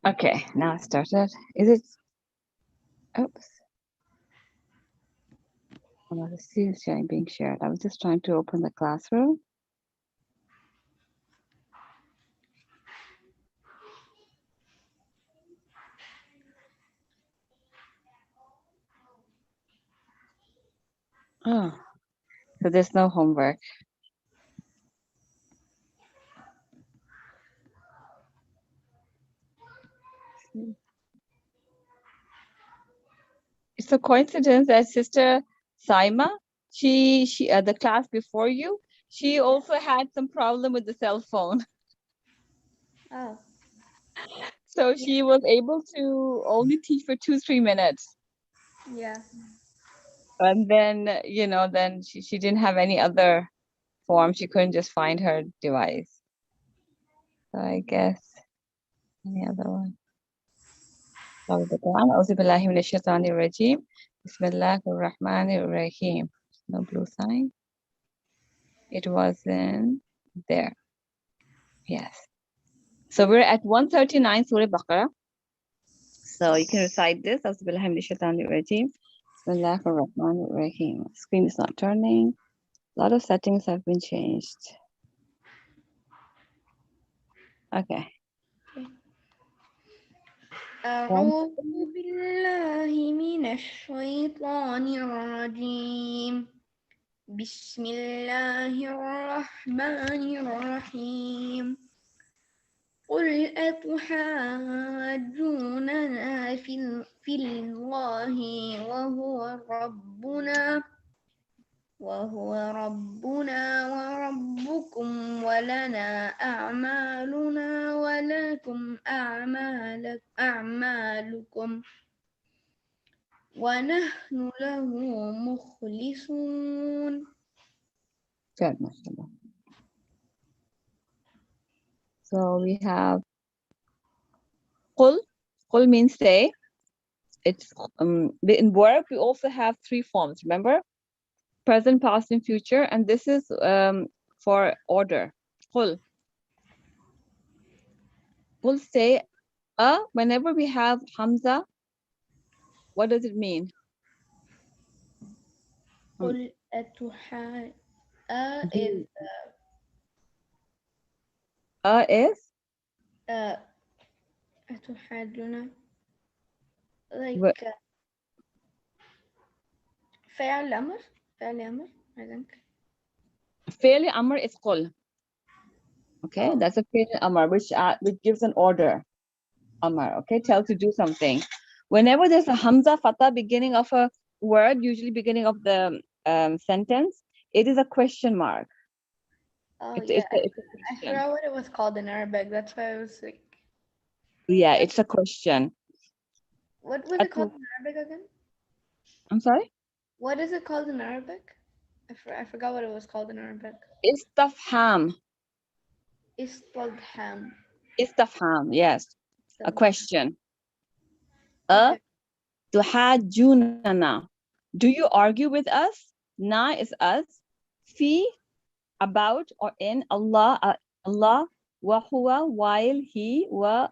Okay, now it started. Is it? Oops. Oh, the screen is being shared. I was just trying to open the classroom. Oh, so there's no homework. It's a coincidence that Sister Saima, she the class before you, she also had some problem with the cell phone. Oh, So she was able to only teach for 2-3 minutes. yeah. And then, then she didn't have any other form. She couldn't just find her device. So I guess any other one. Bismillahirrahmanirrahim. No blue sign. It wasn't there. Yes. So we're at 139 Surah Baqarah. So you can recite this. Bismillahirrahmanirrahim. Bismillahirrahmanirrahim. Screen is not turning. A lot of settings have been changed. Okay. أعوذ بالله من الشيطان الرجيم بسم الله الرحمن الرحيم قل أتحاجوننا في الله وهو ربنا وربكم ولنا أعمالنا ولكم أعمالكم ونحن له مخلصون. Good, mashallah. So we have qul. Qul means say. It's in verb we also have 3 forms. Remember, present, past, and future, and this is for order. Qul. Qul say whenever we have hamza. What does it mean? قل is Is أتحاجون like فعل أمر I think. fairly amr is qul. Okay, Oh. that's a fairly amr which gives an order. Amr, okay, tells you to do something. Whenever there's a hamza fatha beginning of a word, usually beginning of the sentence, it is a question mark. Oh It's yeah, it's a, it's a I question. forgot what it was called in Arabic. That's why I was like, Yeah, it's a question. what was it called in Arabic again? I'm sorry? What is it called in Arabic? I forgot what it was called in Arabic. Istafham. Istalham. Istafham, yes. A question. Okay. Tuhajunana. Do you argue with us? Na is us. Fi, about or in Allah, Allah, wa huwa, while he, wa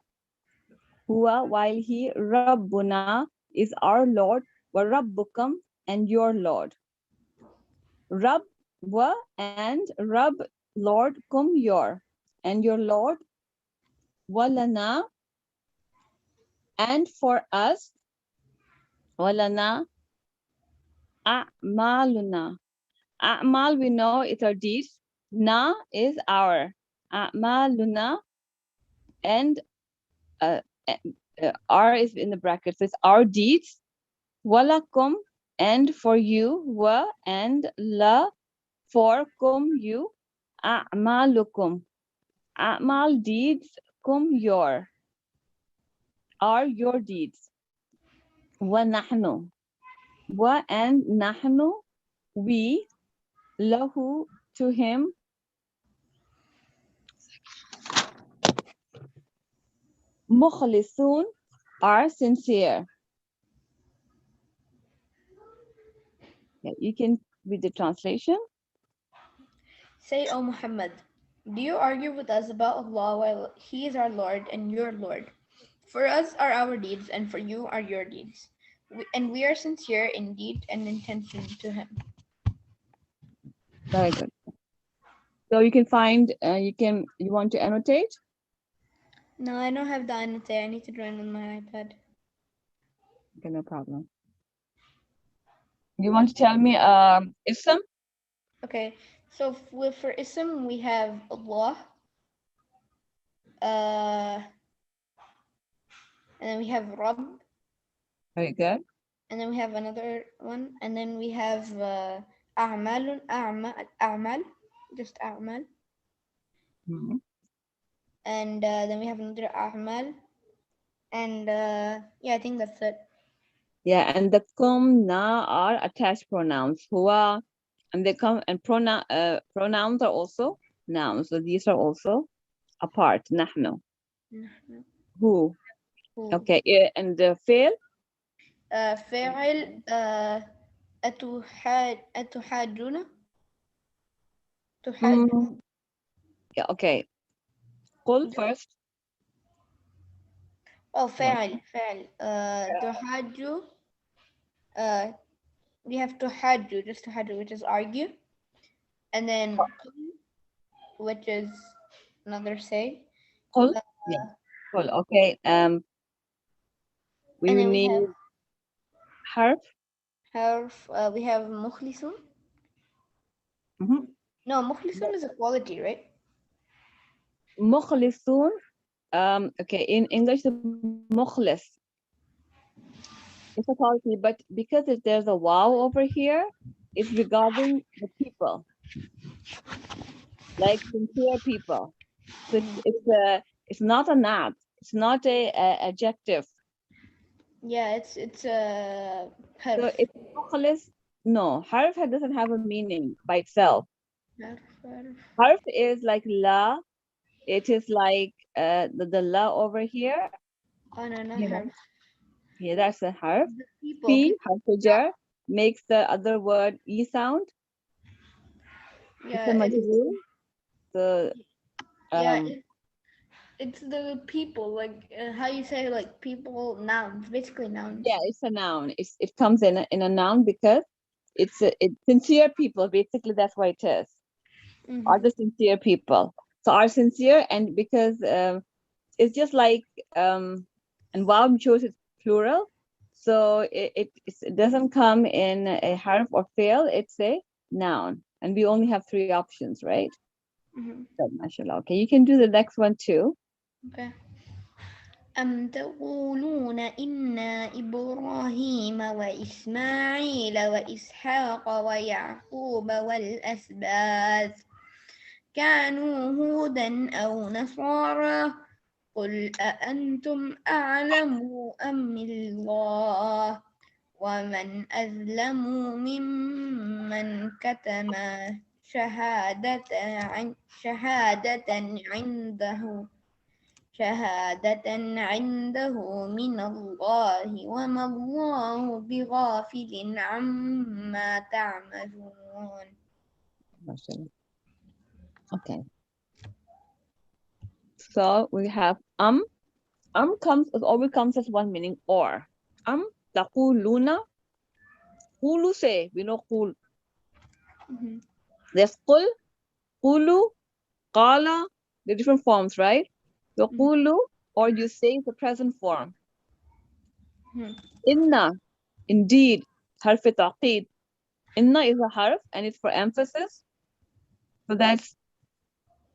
huwa, while he, Rabbuna is our Lord, wa Rabbukum, and your Lord. Rabb, wa, and Rabb, Lord, kum, your, and your Lord, walana, and for us, walana, a'maluna. A'mal, we know it's our deeds. Na is our. A'maluna, and uh, R is in the bracket. So it's our deeds. Walakum, and for you. Wa, and la, for kum, you. A'malukum. A'mal, deeds. Kum, your. Are your deeds. Wa nahnu. Wa, and nahnu, we. Lahu, to him. Mukhlisun, are sincere. Yeah, you can read the translation. Say, O Muhammad, do you argue with us about Allah while He is our Lord and your Lord? For us are our deeds, and for you are your deeds. And we are sincere in deed and intention to him. Very good. So you can find, you want to annotate? No, I don't have the annotate. I need to join on my iPad. Okay, no problem. You want to tell me ism? Okay, so for ism we have Allah, and then we have Rabb, Very good. and then we have another one, and then we have A'mal, just A'mal, Mhm. and then we have another A'mal, and yeah, I think that's it. Yeah, and the kum, na are attached pronouns. Huwa, and they come, and pronouns are also nouns. So these are also apart. Nahnu. Who? Who? Okay, and the fail? فاعل أتحاجون تحاج Mm, yeah, okay. Qul first. oh One. فاعل تحاج we have تحاج just تحاج which is argue, and then which is another say, Qul? Yeah. Qul. Okay. We and will then we need have harf. we have مخلصون. Mhm. No, مخلصون is a quality, right? مخلصون. Okay, in English, the mukhlis is a quality, but because there's a wow over here, it's regarding the people, like sincere people. So it's not a noun. It's not a adjective. Yeah, it's a So حرف. it's mukhlis. No, harf doesn't have a meaning by itself. حرف. Harf is like la. It is like the la over here. أنا You know, حرف. yeah, that's a harf. The people, P, harf jar, makes the other word e sound. It's a yeah, majroor. So yeah, um, it's the people, like how you say like people nouns, basically nouns. yeah, it's a noun. It comes in a noun because it's sincere people. Basically, that's what it is. Are Mm-hmm. the sincere people. So are sincere, and because it's just like and wow shows it's plural, so it doesn't come in a harf or fail. It's a noun, and we only have three options, right? Mm-hmm. So, mashallah. Okay, you can do the next one too. Okay. أم تقولون إن إبراهيم وإسماعيل وإسحاق ويعقوب والأسباط كانوا هودا أو نصارى قل أأنتم أعلم أم الله ومن أظلم ممن كتم شهادة شهادة عنده شهادة عنده من الله وما الله بغافل عما تعملون. Mashallah. Okay, so we have comes it always comes as one meaning or taquluna qulu say we know qul. Mm-hmm. There's qul, qulu, qala, the different forms, right? So qulu, or you say the present form. Mm-hmm. Inna, indeed, harf taqid. Inna is a harf and it's for emphasis. So that's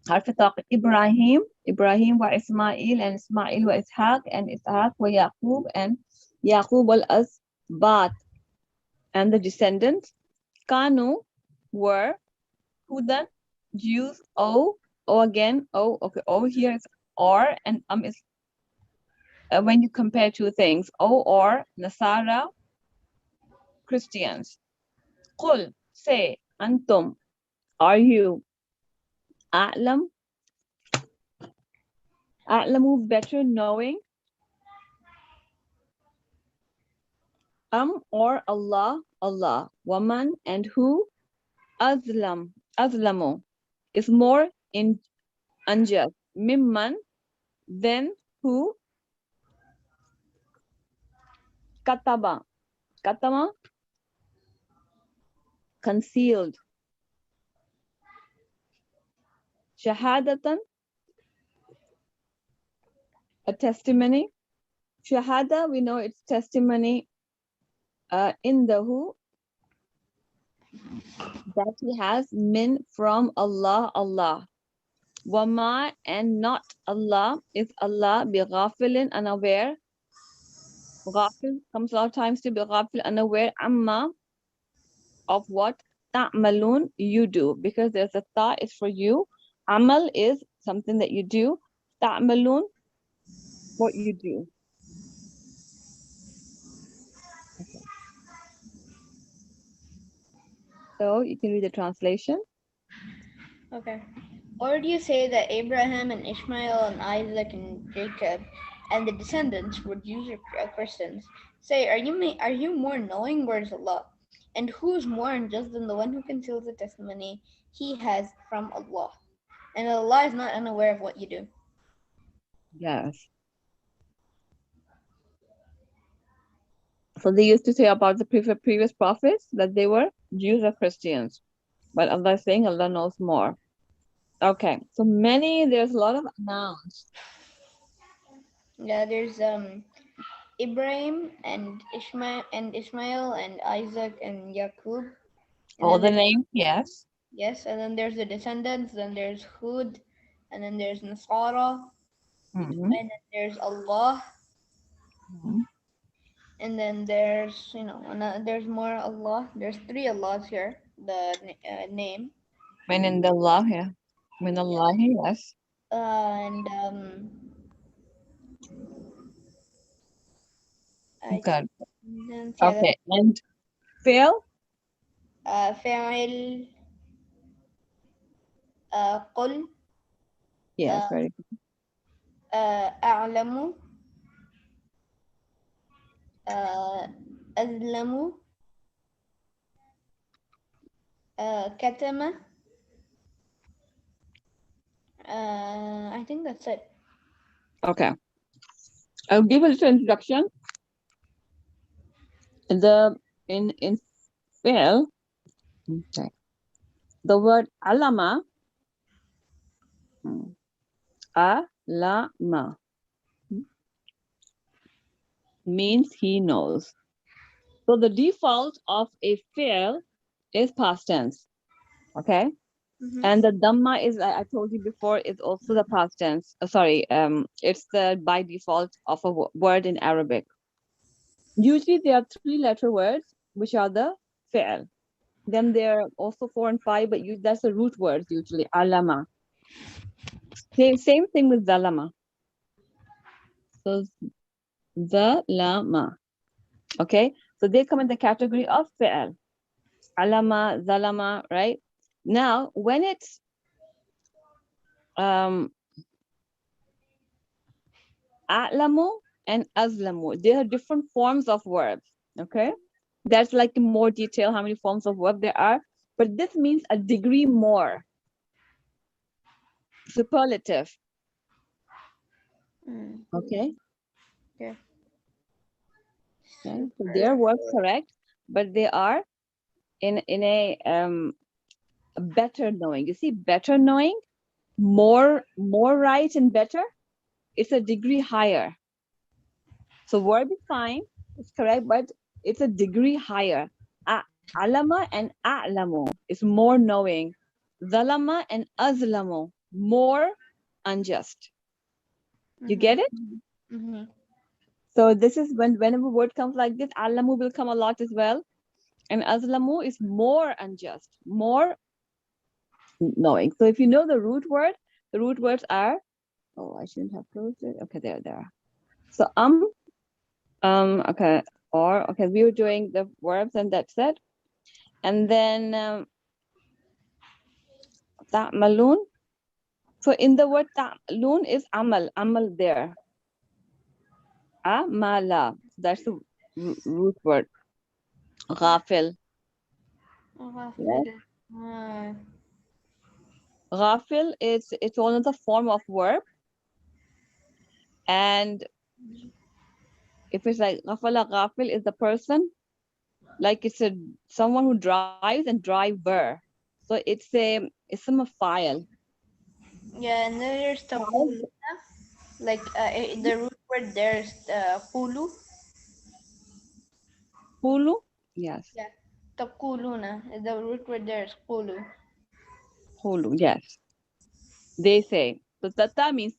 harf taqid. Ibrahim wa Ismail, and Ismail wa Ishaq, and Ishaq wa Yaqub, and Yaqub wal Asbat, and the descendants. Kanu were Hudan, Jews. O again. Okay. O here is or, and is when you compare two things. O or Nasara, Christians. Qul, say, Antum, are you? A'lam, A'lamu, better knowing. Or Allah, Allah. Waman, and who? Azlamu, is more unjust. Mimman, then who? Kataba. Katama, concealed. Shahadatan, a testimony. Shahada, we know it's testimony indahu, that he has min from Allah, Allah. Wama, and not Allah, is Allah bi ghafilin, unaware. Ghafil comes a lot of times to be ghafil, unaware. Amma, of what ta'malun, you do, because there's a ta is for you. Amal is something that you do. Ta'malun, what you do. Okay. So you can read the translation. Okay. Or do you say that Abraham and Ishmael and Isaac and Jacob and the descendants were Jews or Christians? Say, are you more knowing? Where is Allah? And who is more unjust than the one who conceals the testimony he has from Allah? And Allah is not unaware of what you do. Yes. So they used to say about the previous prophets that they were Jews or Christians. But Allah is saying Allah knows more. Okay. So there's a lot of nouns. Yeah, there's Ibrahim and Ishmael and Isaac and Yaqub. And All then the there's names, yes. yes, and then there's the descendants, then there's Hud, and then there's Nasara, Mm-hmm. and then there's Allah, Mm-hmm. and then there's there's more Allah. There's three Allahs here. The name. Min indallah, yeah. Min Allah, yes. And I Good. then yeah, Okay. And fail? فاعل قل Yes, very good. أعلم أظلم كتم I think that's it. Okay. I'll give a little introduction. In fail, okay. The word alama, alama, means he knows. So the default of a fail is past tense. Okay. Mm-hmm. And the dhamma is, I told you before, is also the past tense. It's the by default of a word in Arabic. Usually there are 3-letter words, which are the fi'l. Then there are also 4 and 5, but that's the root words usually, alama. Same thing with zalama. So zalama. Okay, so they come in the category of fi'l. Alama, zalama, right? Now, when it's a'lamu and azlamu, they are different forms of verbs. Okay, that's like in more detail how many forms of verb there are, but this means a degree more. Superlative. Okay. Okay. Okay. So their words correct, but they are in a better knowing. You see, better knowing, more right and better. It's a degree higher. So verb is fine, it's correct, but it's a degree higher. Alama and a'lamu is more knowing. Zalama and azlamu, more unjust. You get it? Mm-hmm. So this is whenever word comes like this, alamu will come a lot as well. And azlamu is more unjust, more knowing. So if you know the root words are, oh, I shouldn't have closed it. Okay, there they are. So okay, or okay, we were doing the verbs and that's it. And then ta'malun. So in the word ta'malun is amal there. Amala, that's the root word. Ghafil. Yes. Ghafil it's another form of verb, and If it's like ghafala, ghafil is the person, like it's a someone who drives and driver. So it's a file. Yeah, and then there's taqul, like the root word there is qulu. Hulu, yes. Yeah, taquluna. The root word there is qulu. Hulu, yes. They say. So that means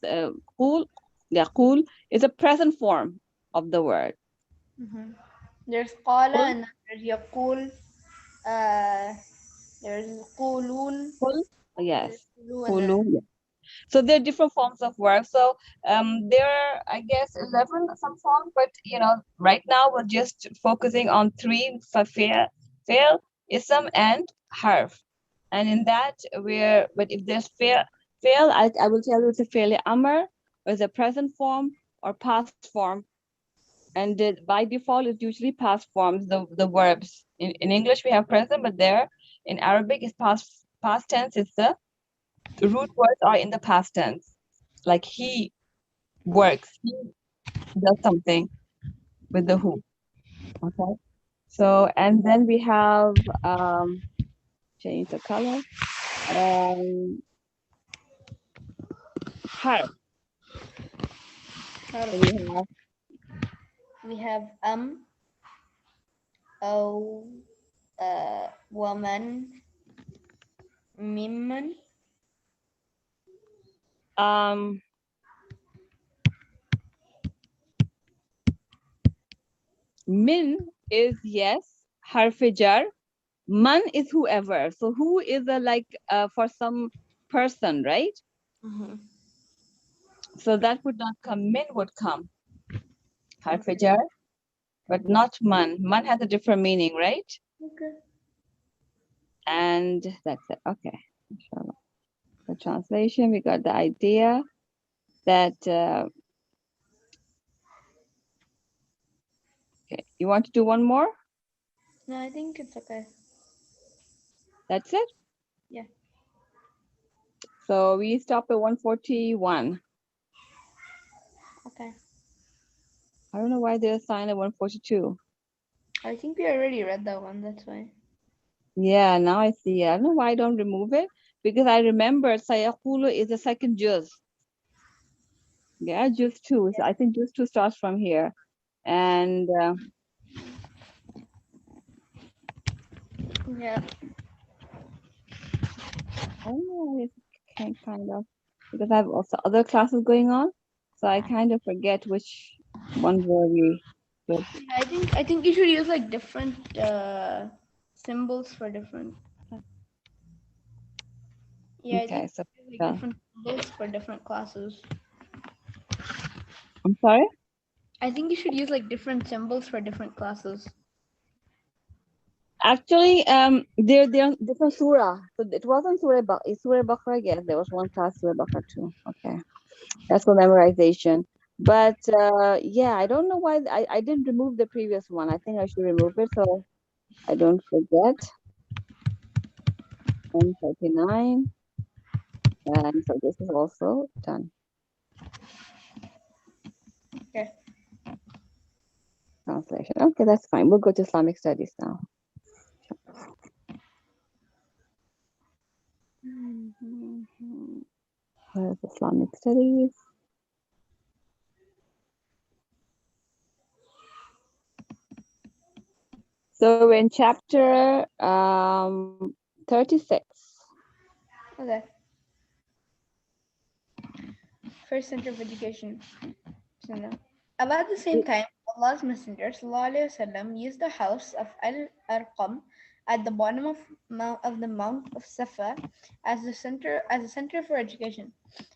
cool. Yeah, cool is a present form of the word. Mm-hmm. There's qala Cool, and then there's yaqul. Uh, there's qulun. cool. There's Yes. qulu and then Hulu. Yeah. So there are different forms of work. So there are, I guess, 11 some forms, but right now we're just focusing on three: for fail, ism, and harf. And in that, but if there's fail, I will tell you it's a fail amr, or it's a present form or past form. And by default, it's usually past forms, the verbs. In English, we have present, but there in Arabic, it's past tense. It's the root words are in the past tense. Like he works, he does something with the who. Okay. So, and then we have change the color. Um, harf. So harf. we have We have أو ومن ممن. um, min is yes, harfijar. Man is whoever. So who is a like for some person, right? Mm-hmm. So that would not come. Min would come. Okay. Harfijar, but not man. Man has a different meaning, right? Okay. And that's it. Okay. Inshallah. The translation, we got the idea that okay. You want to do one more? No, I think it's okay. That's it. Yeah. So we stop at 141. Okay. I don't know why they assigned at 142. I think we already read that one. That's why. Yeah, now I see. I don't know why I don't remove it because I remember Sayakulu is the second juz. Yeah, juz two. So I think juz two starts from here. And Yeah. I don't know if I can kind of, because I have also other classes going on. So I kind of forget which one were we with. I think you should use like different symbols for different. Yeah, I think Okay, so you should use, like different symbols for different classes. I'm sorry. I think you should use like different symbols for different classes. Actually, they're different surah. So it wasn't Surah Baqarah. Yes, there was one class Surah Baqarah too. Okay, that's for memorization. But yeah, I don't know why I didn't remove the previous one. I think I should remove it so I don't forget. 139, and so this is also done. Okay. Translation. Okay, that's fine. We'll go to Islamic studies now. Where's Islamic studies? So we're in chapter 36. Okay. First center of education. Bismillah. About the same time, Allah's Messenger وسلم, used the house of Al-Arqam at the bottom of the Mount of Safa as a center for education.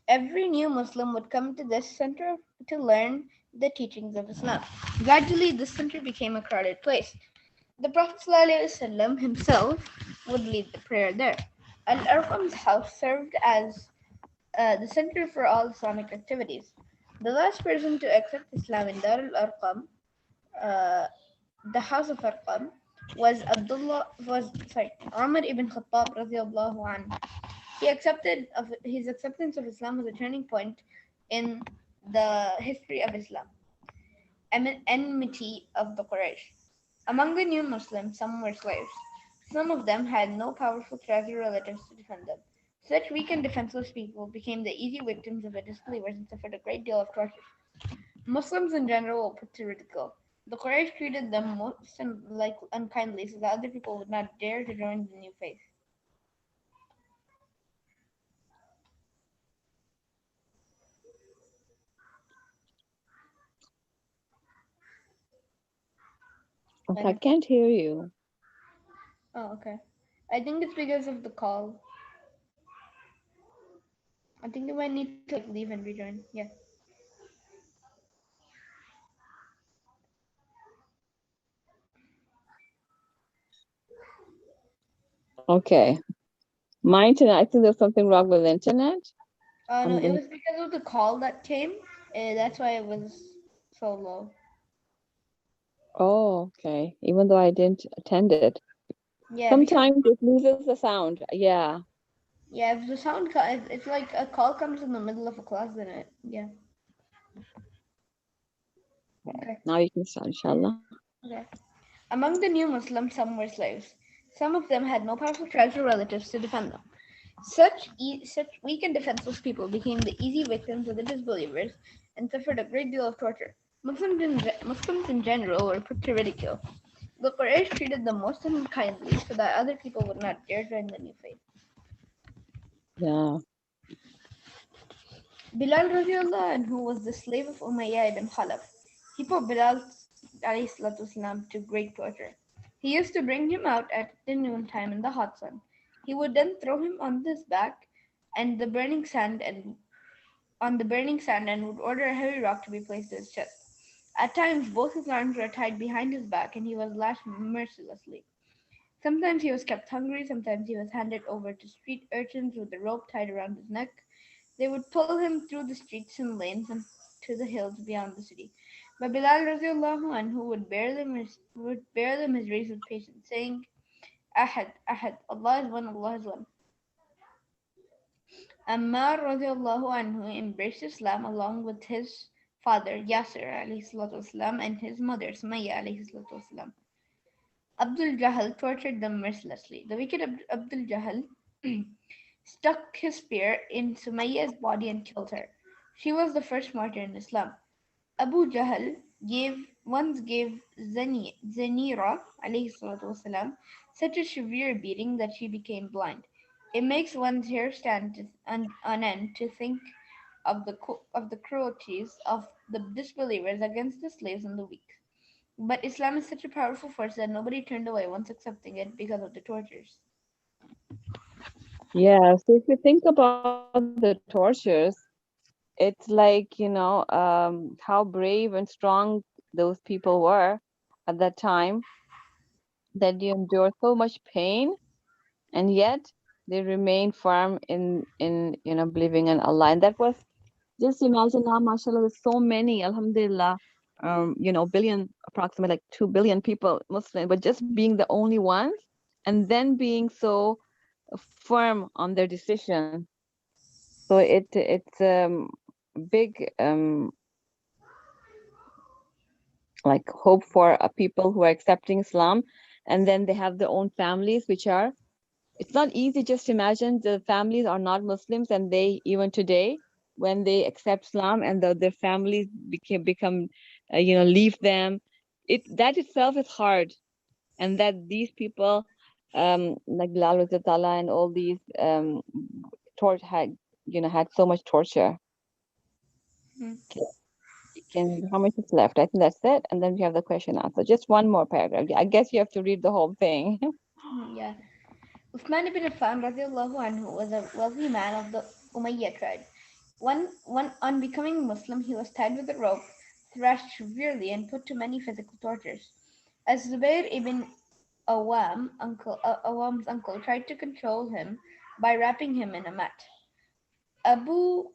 Every new Muslim would come to this center to learn the teachings of Islam. Gradually, this center became a crowded place. The Prophet ﷺ himself would lead the prayer there. Al-Arqam's house served as the center for all Islamic activities. The last person to accept Islam in Dar al-Arqam, uh, the house of Arqam, was Umar ibn Khattab radiallahu anhu. His acceptance of Islam was a turning point in the history of Islam. enmity of the Quraysh. Among the new Muslims, some were slaves. Some of them had no powerful tribal relatives to defend them. Such weak and defenseless people became the easy victims of the disbelievers and suffered a great deal of torture. Muslims in general were put to ridicule. The Quraysh treated them most like unkindly so that other people would not dare to join the new faith. Okay, I Okay. can't hear you. Oh, okay. I think it's because of the call. I think you might need to like leave and rejoin. Yeah. Okay. My internet, I think there's something wrong with the internet. No, I'm it gonna. was because of the call that came. That's why it was so low. Oh, okay. Even though I didn't attend it. Yeah, because Sometimes it loses the sound. Yeah. yeah, if the sound it's like a call comes in the middle of a class, then it yeah. Okay. Okay. Now you can start, inshallah. Okay. Among the new Muslims, some were slaves. Some of them had no powerful tribes or relatives to defend them. Such weak and defenseless people became the easy victims of the disbelievers and suffered a great deal of torture. Muslims in general were put to ridicule. The Quraysh treated them most unkindly so that other people would not dare join the new faith. Yeah. Bilal radiallahu anhu was the slave of Umayyah ibn Khalaf. He put Bilal alayhi salatu wasalam, to great torture. He used to bring him out at the noontime in the hot sun. He would then throw him on his back and the burning sand and on the burning sand and would order a heavy rock to be placed to his chest. At times both his arms were tied behind his back and he was lashed mercilessly. Sometimes he was kept hungry, sometimes he was handed over to street urchins with a rope tied around his neck. They would pull him through the streets and lanes and to the hills beyond the city. But Bilal radiallahu anhu would bear the miseries with patience, saying, Ahad, Ahad, Allah is one, Allah is one. Ammar radiallahu anhu embraced Islam along with his father Yasir alayhi salatu wasalam, and his mother Sumayya alayhi salatu wasalam. Abdul Jahal tortured them mercilessly. The wicked Abdul Jahal stuck his spear in Sumayya's body and killed her. She was the first martyr in Islam. Abu Jahl once gave Zanira alayhi salatu wasalam, such a severe beating that she became blind. It makes one's hair stand on end to think of the cruelties of the disbelievers against the slaves and the weak. But Islam is such a powerful force that nobody turned away once accepting it because of the tortures. Yeah. So if you think about the tortures, it's like, how brave and strong those people were at that time, that they endured so much pain, and yet they remained firm in believing in Allah. And that was, just imagine now, mashallah, with so many, alhamdulillah, billion, approximately like 2 billion people Muslim, but just being the only ones, and then being so firm on their decision. So it's big, like, hope for people who are accepting Islam, and then they have their own families, which are, it's not easy. Just imagine the families are not Muslims, and they, even today, when they accept Islam, and their families become leave them, that itself is hard. And that these people, like Bilal Razatullah and all these, had had so much torture. Mhm. How much is left? I think that's it. And then we have the question answer. Just one more paragraph. I guess you have to read the whole thing. Yeah. Uthman ibn Affan radiallahu anhu was a wealthy man of the Umayyad tribe. On becoming Muslim, he was tied with a rope, thrashed severely, and put to many physical tortures. As Zubair ibn Awam's uncle, tried to control him by wrapping him in a mat. Abu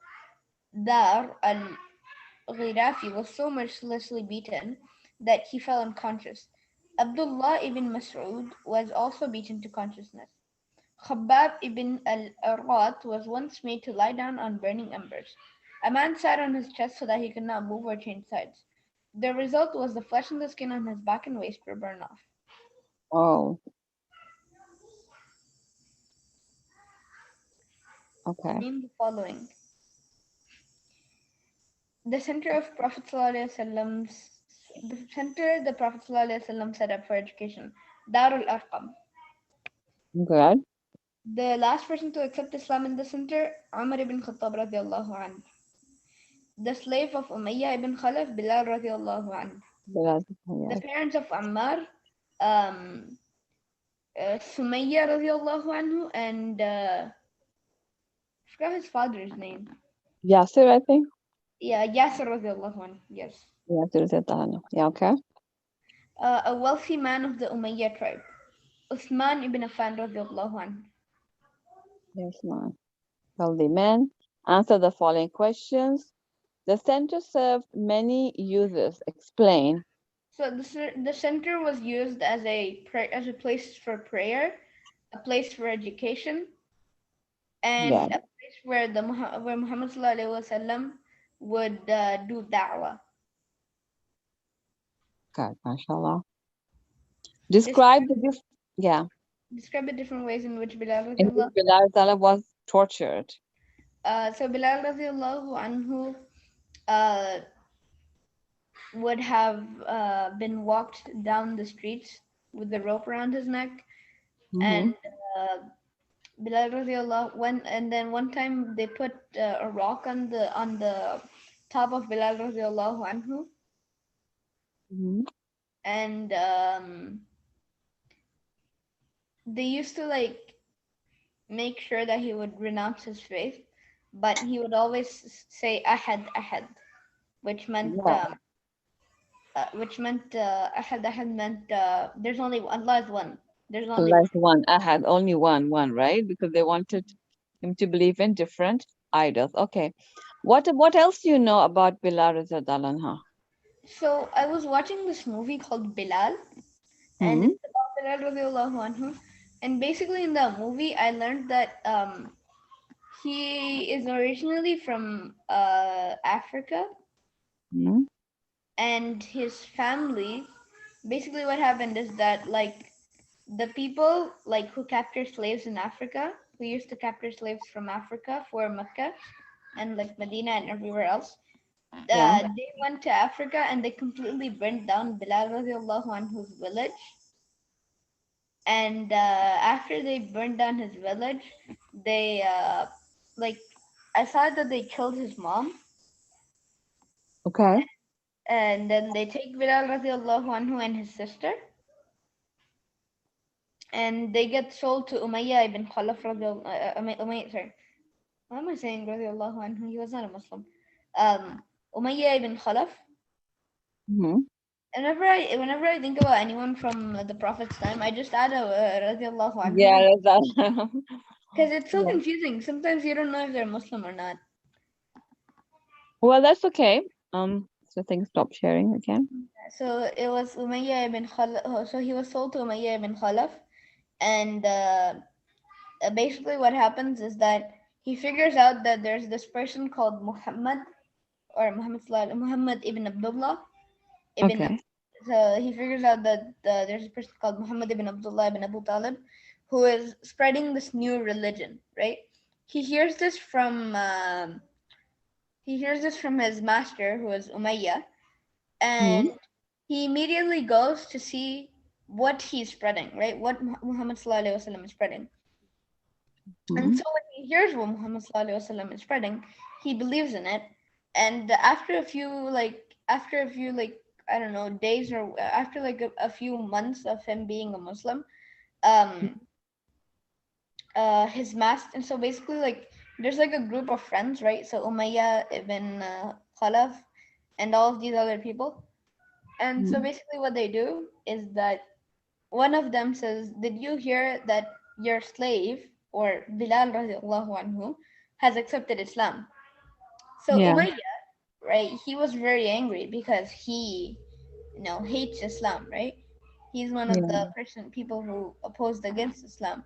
Dar al-Ghirafi was so mercilessly beaten that he fell unconscious. Abdullah ibn Mas'ud was also beaten to consciousness. Khabbab ibn al-Arat was once made to lie down on burning embers. A man sat on his chest so that he could not move or change sides. The result was the flesh and the skin on his back and waist were burned off. Oh, okay. Name the following. The center of Prophet ﷺ's the center the Prophet ﷺ set up for education. Darul Arqam. Good. The last person to accept Islam in the center, Umar ibn Khattab radiallahu anhu. The slave of Umayyah ibn Khalaf, Bilal radiallahu anhu. The Yes. parents of Ammar, um, Sumayya radiallahu anhu, and I forgot his father's name. Yasir, I think. Yeah, Yasir radiallahu anhu. Yes. Yasir is Tahana. Yeah, okay. A wealthy man of the Umayyah tribe, Uthman ibn Affan radiallahu anhu. Yes, ma'am. Healthy men. Answer the following questions. The center served many uses. Explain. So the center was used as a place for prayer, a place for education, and Yeah. a place where where Muhammad sallallahu alaihi wasallam would do da'wah. God, mashallah. Describe, Describe yeah, describe the different ways in which Bilal in which radiallahu. Bilal Zala was tortured. So Bilal radiallahu anhu uh, would have been walked down the streets with the rope around his neck, Mm-hmm. and uh, Bilal radiallahu and then one time they put a rock on the top of Bilal radiallahu anhu, Mm-hmm. and they used to like make sure that he would renounce his faith, but he would always say ahad ahad, which meant Yeah. ahad ahad meant there's only one, Allah is one, there's only Allah one. is one. I had only one, right? Because they wanted him to believe in different idols. Okay. What else do you know about Bilal Rizadalanha? So I was watching this movie called Bilal, and Hmm. it's about Bilal radiallahu anhu. And basically, in the movie, I learned that he is originally from Africa, Hmm. and his family. Basically, what happened is that like the people like who capture slaves in Africa, who used to capture slaves from Africa for Mecca and like Medina and everywhere else, Yeah. they went to Africa and they completely burnt down Bilal radiallahu anhu's village. And after they burned down his village, they like I thought that they killed his mom, Okay. and then they take Bilal radiallahu anhu and his sister, and they get sold to Umayyah ibn Khalaf radiallahu Umayyah, sorry, why am I saying radiallahu anhu? He was not a Muslim. Umayyah ibn Khalaf. Hmm. Whenever I think about anyone from the Prophet's time, I just add a radiallahu anhu Yeah, Rizal. because it's so Yeah. confusing. Sometimes you don't know if they're Muslim or not. Well, that's okay. So things stop sharing again. So it was Umayyah ibn Khalaf. So he was sold to Umayyah ibn Khalaf, and basically what happens is that he figures out that there's this person called Muhammad or Muhammad ibn Abdullah ibn. Okay. So he figures out that there's a person called Muhammad ibn Abdullah ibn Abu Talib who is spreading this new religion, right? He hears this from his master, who is Umayyah, Hmm. and he immediately goes to see what he's spreading, right? What Muhammad sallallahu alaihi wasallam is spreading. And Hmm. so when he hears what Muhammad sallallahu alaihi wasallam is spreading, he believes in it. And after a few I don't know days or after like a few months of him being a Muslim, um, his master. And so basically like there's like a group of friends, right? So Umayyah ibn Khalaf and all of these other people. And so Hmm. basically what they do is that one of them says, "Did you hear that your slave or Bilal radiallahu anhu has accepted Islam?" So Yeah. Umayyah, right, he was very angry because he, hates Islam, right? He's one of Yeah. the people who opposed against Islam.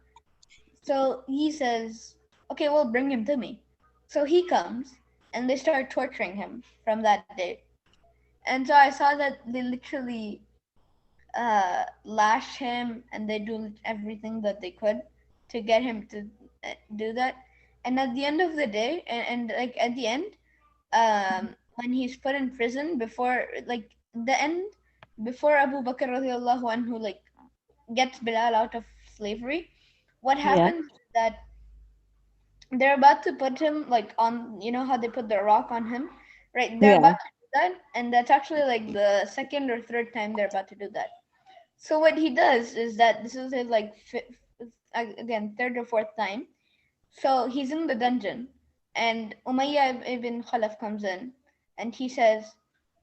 So he says, "Okay, well, bring him to me." So he comes and they start torturing him from that day. And so I saw that they literally lash him and they do everything that they could to get him to do that. And at the end of the day, and like at the end, when he's put in prison before like the end, before Abu Bakr radiallahu anhu like gets Bilal out of slavery, what Yeah. happens is that they're about to put him like on, you know how they put the rock on him, right? They're Yeah. about to do that, and that's actually like the second or third time they're about to do that. So what he does is that this is his like again third or fourth time. So he's in the dungeon, and Umayyah ibn Khalaf comes in, and he says,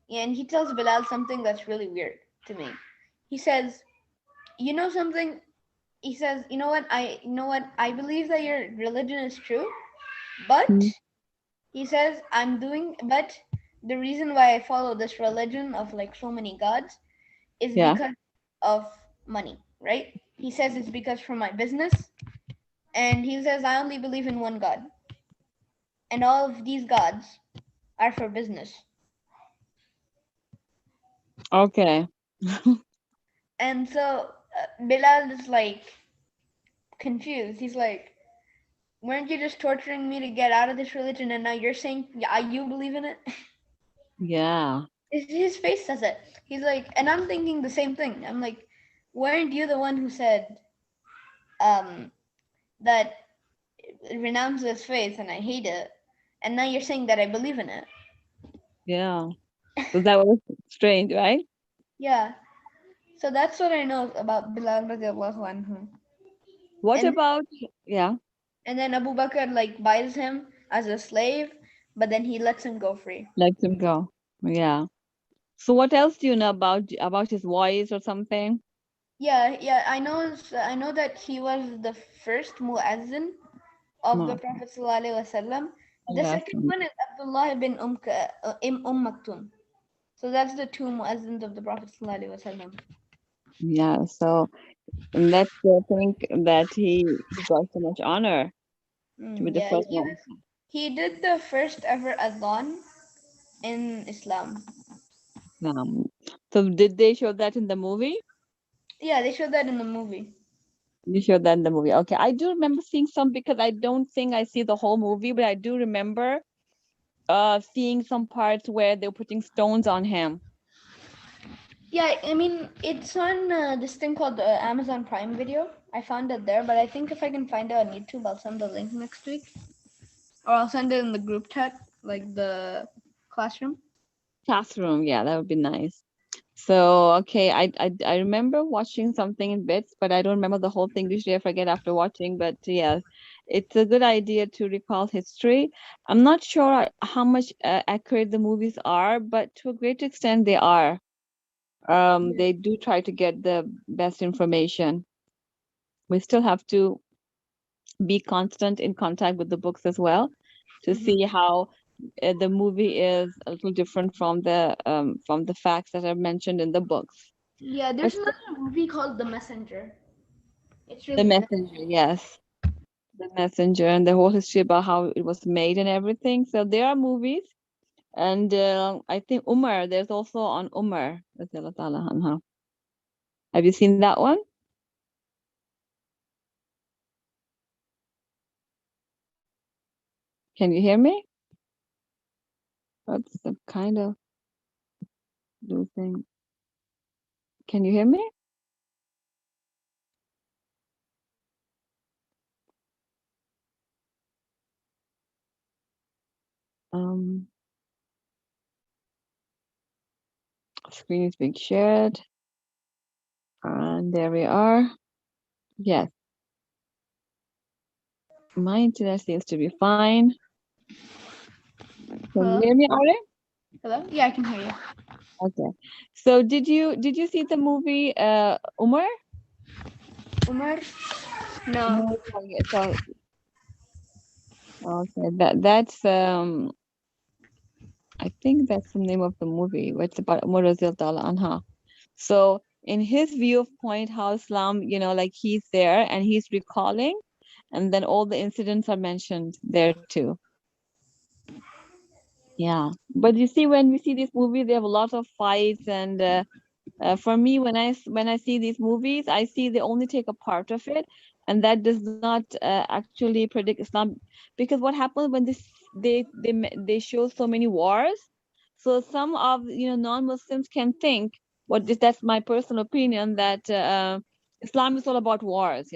yeah, and he tells Bilal something that's really weird to me. He says, "You know something?" He says, you know what? I believe that your religion is true, but Mm. he says, but the reason why I follow this religion of like so many gods is Yeah. because of money, right? He says it's because for my business, and he says I only believe in one God, and all of these gods are for business. Okay. And so Bilal is like confused. He's like, weren't you just torturing me to get out of this religion, and now you're saying yeah, you believe in it? Yeah. His face says it. He's like, and I'm thinking the same thing. I'm like, weren't you the one who said um, that renounce this faith and I hate it, and now you're saying that I believe in it? Yeah. So that was strange, right? Yeah. So that's what I know about Bilal radiallahu anhu. What And about, yeah, and then Abu Bakr like buys him as a slave, but then he lets him go free. let him go? Yeah. So what else do you know about his voice or something? Yeah, yeah, I know that he was the first muezzin of the No. Prophet sallallahu alaihi wasallam. The Yes. second one is Abdullah ibn Maktum. So that's the two muezzins of the Prophet sallallahu alaihi wasallam. Yeah. So let's think that he got so much honor to be the Yeah, first one. he did the first ever adhan in Islam. Um, so did they show that in the movie? Yeah, they showed that in the movie. You showed that in the movie. Okay. I do remember seeing some because I don't think I see the whole movie, but I do remember seeing some parts where they were putting stones on him. Yeah, I mean it's on this thing called Amazon Prime Video. I found it there, but I think if I can find it on YouTube, I'll send the link next week, or I'll send it in the group chat, like the classroom. Classroom, yeah, that would be nice. So, okay, I remember watching something in bits, but I don't remember the whole thing. Usually I forget after watching, but yes, it's a good idea to recall history. I'm not sure how much accurate the movies are, but to a great extent they are. They do try to get the best information. We still have to be constant in contact with the books as well to Hmm. see how the movie is a little different from the facts that are mentioned in the books. Yeah, But there's still, another movie called The Messenger. It's the really good. messenger, yes, the messenger, and the whole history about how it was made and everything. So there are movies, and I think Umar. There's also on Umar. Radiallahu ta'ala anha. Have you seen that one? Can you hear me? That's the kind of losing. Can you hear me? Um, Screen is being shared, and there we are. Yes, my internet seems to be fine. Can you Hello? hear me, Are? Hello? Yeah, I can hear you. Okay. So did you see the movie Umar? Umar? No. No, so okay, that's I think that's the name of the movie. It's about Umar Radiallahu anha. So in his view of point, how Islam, like he's there and he's recalling, and then all the incidents are mentioned there too. Yeah. But you see, when we see these movies, they have a lot of fights, and for me, when I see these movies, I see they only take a part of it, and that does not actually predict Islam, because what happens when they show so many wars, so some of non-Muslims can think, that's my personal opinion, that Islam is all about wars.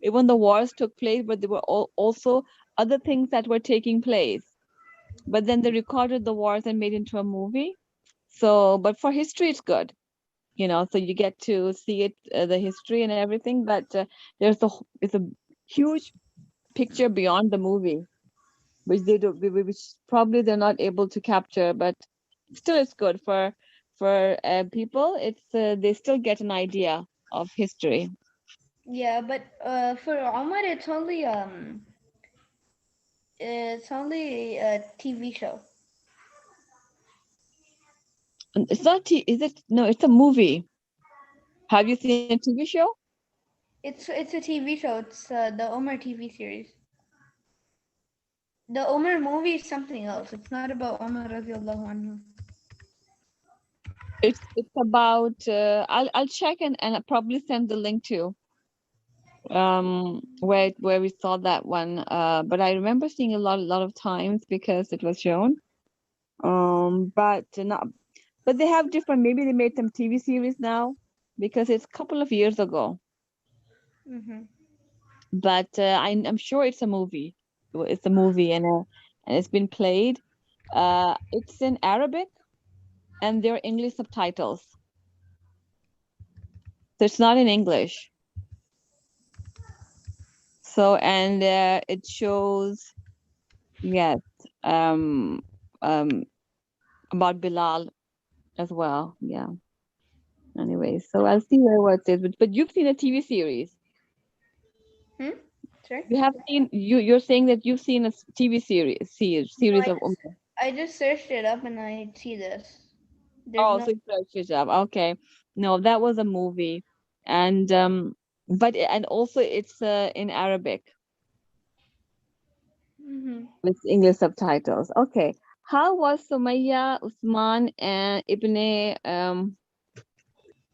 Even the wars took place, but there were also other things that were taking place. But then they recorded the wars and made into a movie. So, but for history, it's good, so you get to see it, the history and everything, but it's a huge picture beyond the movie, which they do which probably they're not able to capture, but still it's good for people. It's they still get an idea of history. Yeah, but for Omar, it's only a TV show. And it's not is it? No, it's a movie. Have you seen a TV show? It's a TV show. It's the Omar TV series. The Omar movie is something else. It's not about Omar radiallahu anhu. It's about I'll check and I'll probably send the link to where we saw that one, but I remember seeing a lot of times because it was shown, but not, but they have different, maybe they made them TV series now, because it's a couple of years ago, Mm-hmm. but I'm sure it's a movie. It's a movie, and it's been played. It's in Arabic, and there are English subtitles, so it's not in English. So, and it shows, yes, um um about Bilal as well. Yeah. Anyway, so I'll see where it is. But you've seen a TV series. Hmm? Sorry? You have seen, you're saying that you've seen a TV No, series of I just searched it up and I see this. There's Oh, no. so you searched it up. Okay. No, that was a movie. And and also it's in Arabic Mm-hmm. with English subtitles. Okay. How was Sumaya, Usman, and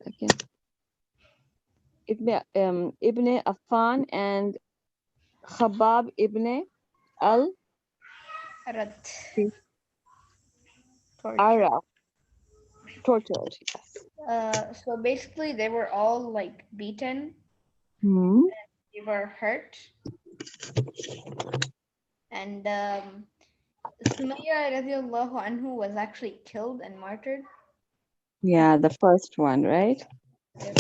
okay, Ibn Affan and Khabab ibn al Rat. Torture. Arab tortured. Yes. So basically, they were all like beaten. Hmm. They were hurt, and Sumaya radiallahu anhu was actually killed and martyred. Yeah, the first one, right? Yes.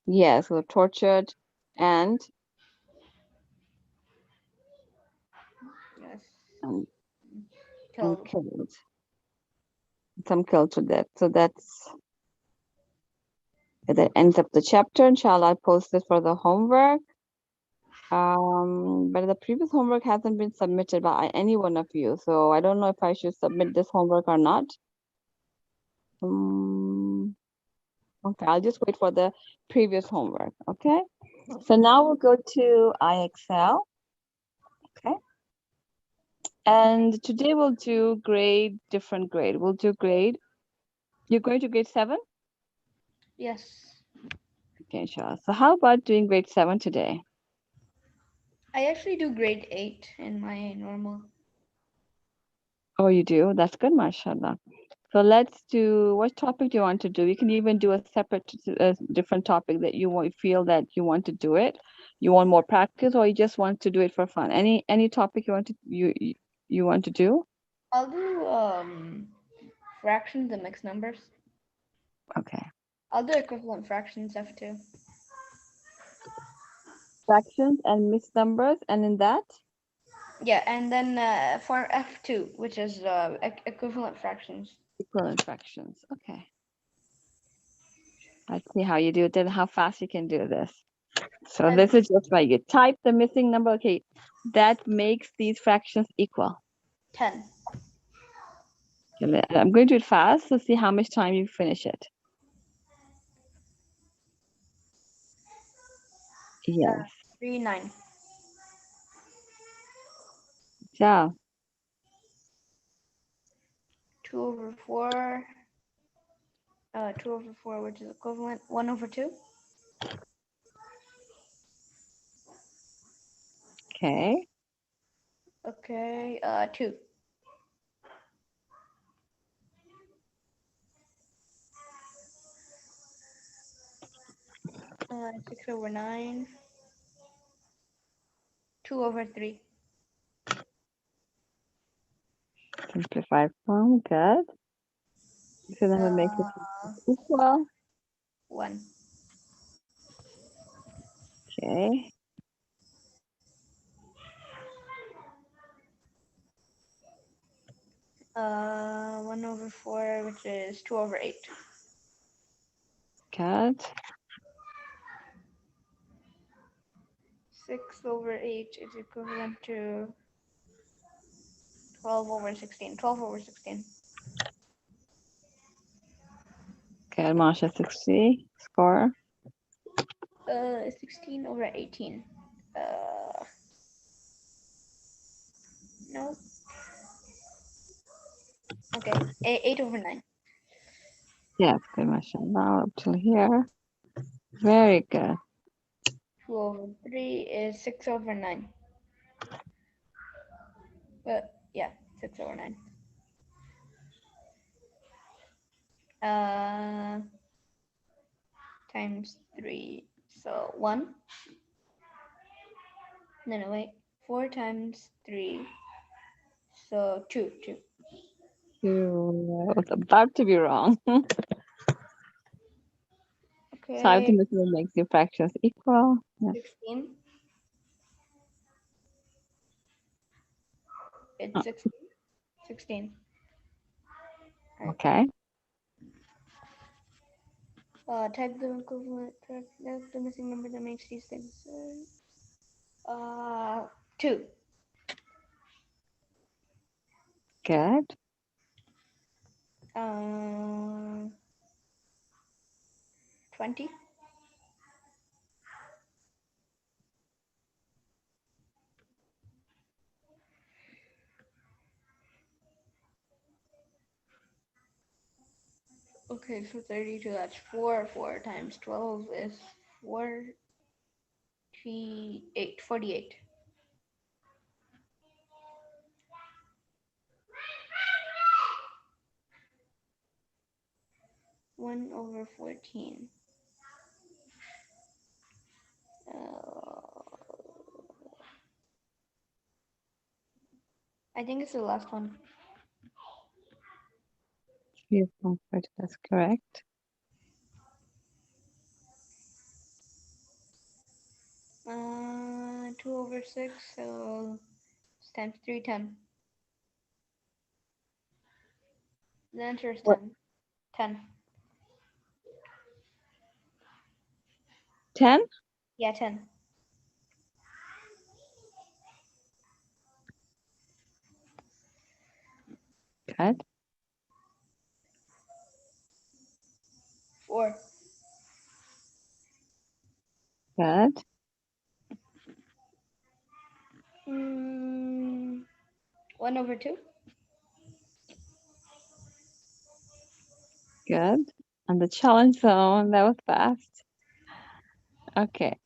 Yes, were tortured and, Yes. and Killed. killed. Some killed to death. So that ends up the chapter. Inshallah, I'll post it for the homework. But the previous homework hasn't been submitted by any one of you, so I don't know if I should submit this homework or not. Um, okay, I'll just wait for the previous homework. Okay, so now we'll go to IXL. Okay, and today we'll do different grade. We'll do grade. You're going to grade 7? Yes. Okay, sure. So how about doing grade 7 today? I actually do grade 8 in my normal. Oh, you do? That's good, mashallah. So let's do, what topic do you want to do? You can even do a separate, different topic that feel that you want to do it. You want more practice, or you just want to do it for fun? Any topic you want to do? I'll do fractions and mixed numbers. Okay. I'll do equivalent fractions F2. Fractions and mixed numbers, and in that, Yeah, and then for F2, which is equivalent fractions. equivalent fractions. Okay. Let's see how you do it and how fast you can do this. So And this is just why you type the missing number. Okay, that makes these fractions equal. 10. Okay, I'm going to do it fast to see how much time you finish it. Yes. 3, 9. Yeah. 2/4. 2/4, which is equivalent 1/2. Okay. Okay. 2. 6/9. 2/3. Simplified form. Good. So then we make it equal. 1. Okay. 1/4, which is 2/8. Good. 6/8 is equivalent to 12/16. 12/16. Good. Marsha 60. Score. 16/18. No. Okay. 8/9. Yes. Good, mashallah. Up till here. Very good. 2/3 is 6/9. Yeah, 6/9. Times 3. So 1. No, wait. 4 times 3. So 2. 2. You was about to be wrong. Okay. So ultimately makes the fractions equal. Yeah. 16. Oh. It's 16. 16. Right. Okay. Type the equivalent. That's the missing number that makes these things. 2. Good. 20. Okay, so 32. That's 4. 4 times 12 is 48. 48. 1/14. I think it's the last one. 3/4. That's correct. 2/6. So it's times 3, 10. The answer is What? 10. 10. 10. Yeah, 10. Good. 4. Good. 1/2. Good. And the challenge zone. That was fast. Okay.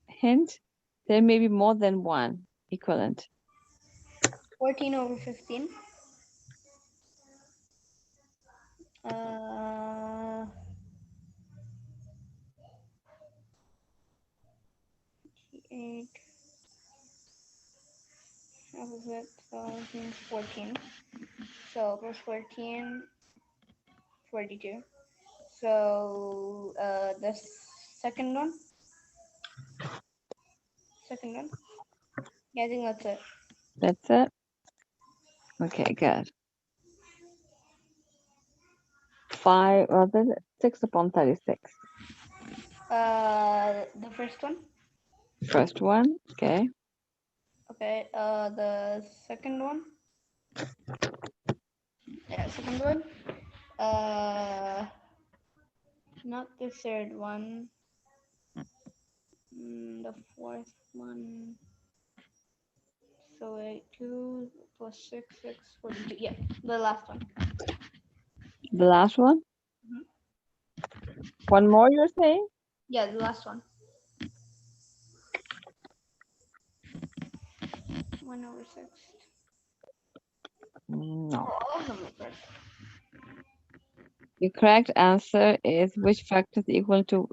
Hint. There may be more than one equivalent. 14/15. 8. opposite, so it means 14. So plus 14, 42. So the second one. Second one. Yeah, I think that's it. That's it. Okay. Good. 5. Well, then 6/36. The first one. First one. Okay. Okay. The second one. Yeah, second one. Not the third one. The fourth one. So 2 plus plus 42. Yeah, the last one. The last one? Mhm. One more you're saying? Yeah, the last one. 1/6. No. Oh, all of them are correct. The correct answer is which factor is equal to,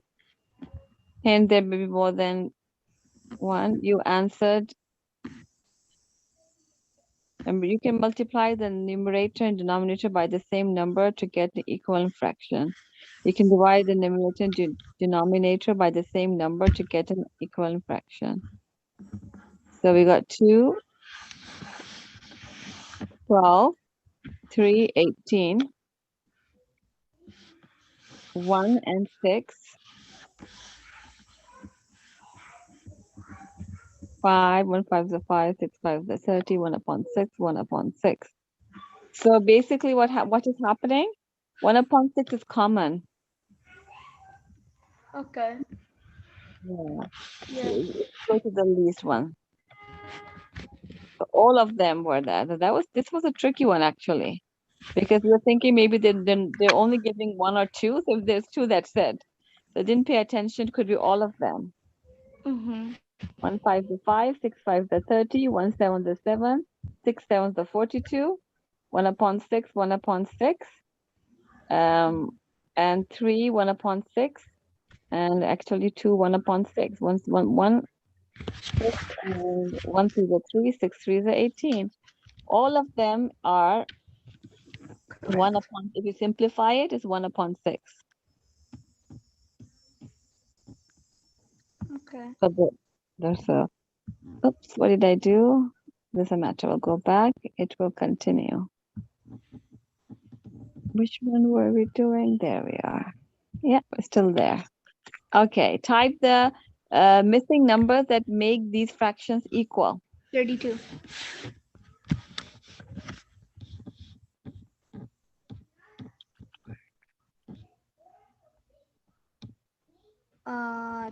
and there may be more than one. You answered, remember, you can multiply the numerator and denominator by the same number to get the equivalent fraction. You can divide the numerator and denominator by the same number to get an equivalent fraction. So we got 2, 12, 3, 18, 1 and 6, 5, 1 5 is a 5, 6 5 is a 30, 1 upon 6, 1 upon 6. So basically what is happening? 1 upon 6 is common. Okay. Yeah. Yeah. Go to the least one. So all of them were that. This was a tricky one actually. Because you're thinking maybe they're only giving one or two. So if there's two, that's it. So didn't pay attention, could be all of them. Mhm. 1 5 is 5, 6 5 is 30, 1 7 is 7, 6 7 is 42, 1 upon 6, 1 upon 6, and 3, 1 upon 6, and actually 2, 1 upon 6. 1 6 and 1 3 is 3, 6 3 is 18. All of them are 1 upon, if you simplify it, it's 1 upon 6. Okay. So there's a, oops, what did I do? Doesn't matter. I'll go back. It will continue. Which one were we doing? There we are. Yeah, we're still there. Okay, type the missing numbers that make these fractions equal. 32.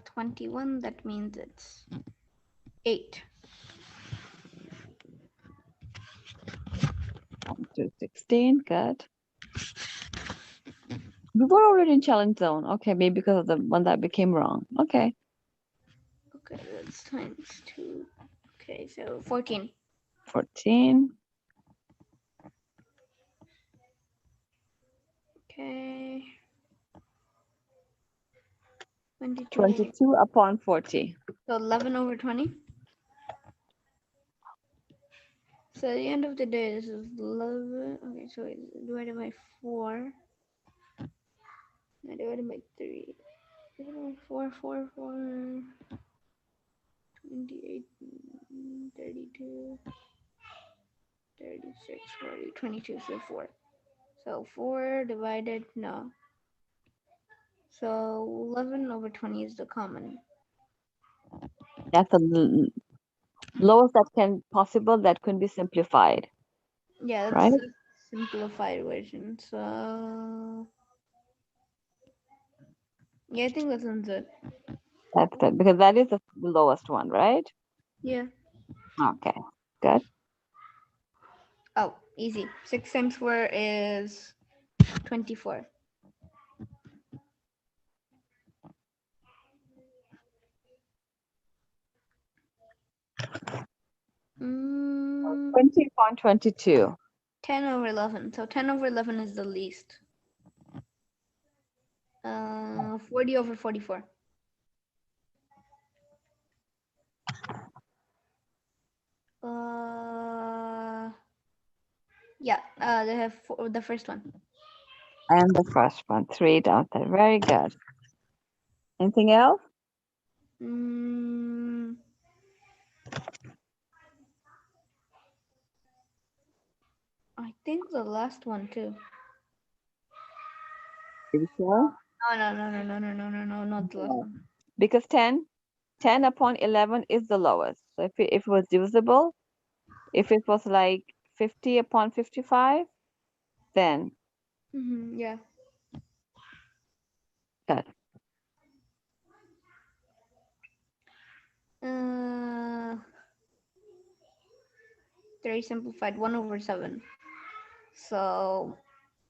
21. That means it's 8. 1 to 16, good. We were already in challenge zone. Okay, maybe because of the one that became wrong. Okay. Okay, that's times 2. Okay, so 14. 14. Okay. 22 over. 22 upon 40. So 11 over 20. So at the end of the day, this is 11. Okay, so it's divided by 4. I divided by 3. Divided by 4, 4, 4. 28, 32, 36, 40, 22, so 4. So 4 divided, no. So 11 over 20 is the common. That's the lowest that can possible that can be simplified. Yeah, that's Right? a simplified version. So yeah, I think that sounds it. That's it. Because that is the lowest one, right? Yeah. Okay, good. Oh, easy. 6 times 4 is 24. Mm, 20.22. 10 over 11. So 10 over 11 is the least. 40 over 44. Yeah, they have the first one. And the first one, 3 down there. Very good. Anything else? Mm, I think the last one too. Are you sure? No, not the last No. one. Because 10 upon 11 is the lowest. So if it was divisible, if it was like 50 upon 55, then Yeah. good. Uh, 3 simplified 1 over 7. So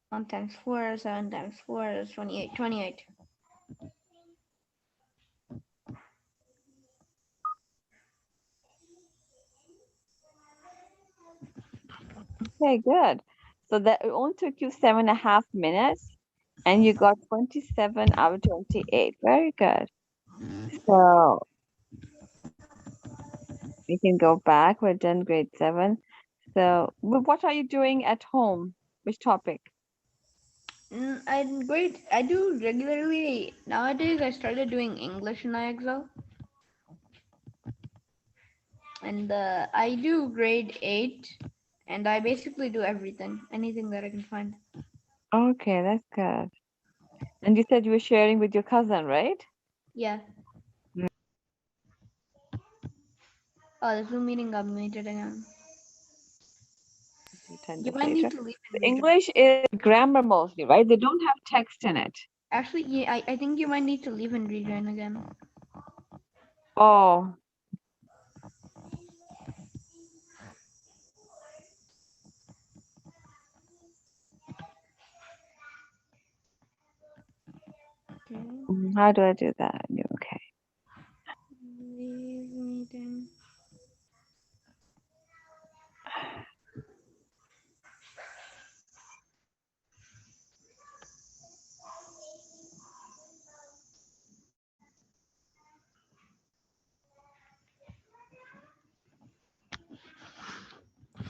1 times 4, 7 times 4 is 28. 28. Okay, good. So that it only took you 7.5 minutes, and you got 27 out of 28. Very good. So we can go back. We're done grade 7. So what are you doing at home? Which topic? I do regularly nowadays. I started doing English in IXL, and I do grade 8, and I basically do anything that I can find. Okay, that's good. And you said you were sharing with your cousin, right? Yeah. Mm. Oh, the Zoom meeting got muted again. Do 10 You minutes might need later. to leave So and rejoin. English is grammar mostly, right? They don't have text in it. Actually, yeah, I think you might need to leave and rejoin again. Oh, Okay. how do I do that? Okay. Leave meeting.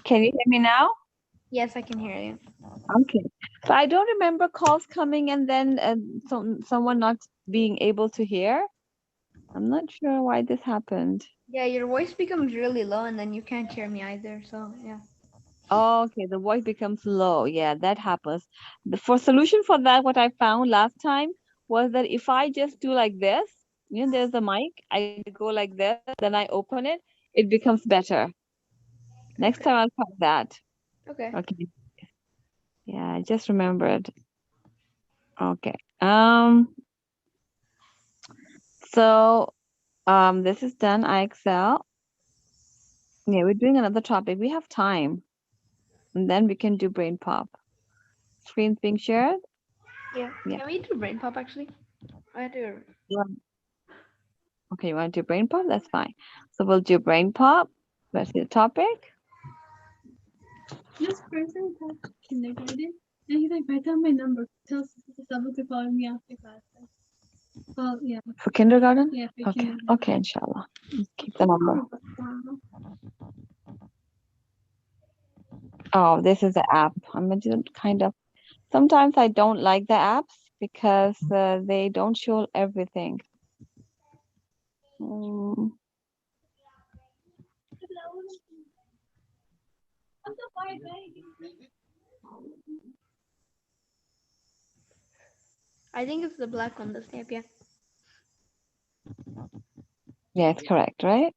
Can you hear me now? Yes, I can hear you. Okay. So I don't remember calls coming and then someone not being able to hear. I'm not sure why this happened. Yeah, your voice becomes really low and then you can't hear me either. So, yeah. Okay, the voice becomes low. Yeah, that happens. For solution for that, what I found last time was that if I just do like this, there's the mic, I go like this, then I open it, it becomes better. Next Okay. time I'll try that. Okay. Okay. Yeah, I just remembered. Okay. So this is done. IXL. Yeah, we're doing another topic. We have time, and then we can do brain pop. Screens being shared. Yeah. Yeah. Can we do brain pop actually? I do. Yeah. Okay, you want to do brain pop? That's fine. So we'll do brain pop. Let's see the topic. This person called kindergarten, and he's like, write down my number. Tell Saba to call me after class. Oh, yeah. For kindergarten? Yeah, for Okay. kindergarten. Okay, inshallah. Keep the number. Oh, this is the app. I'm gonna do kind of. Sometimes I don't like the apps because they don't show everything. Mm, I think it's the black one, the snap, yeah. yeah, it's correct, right?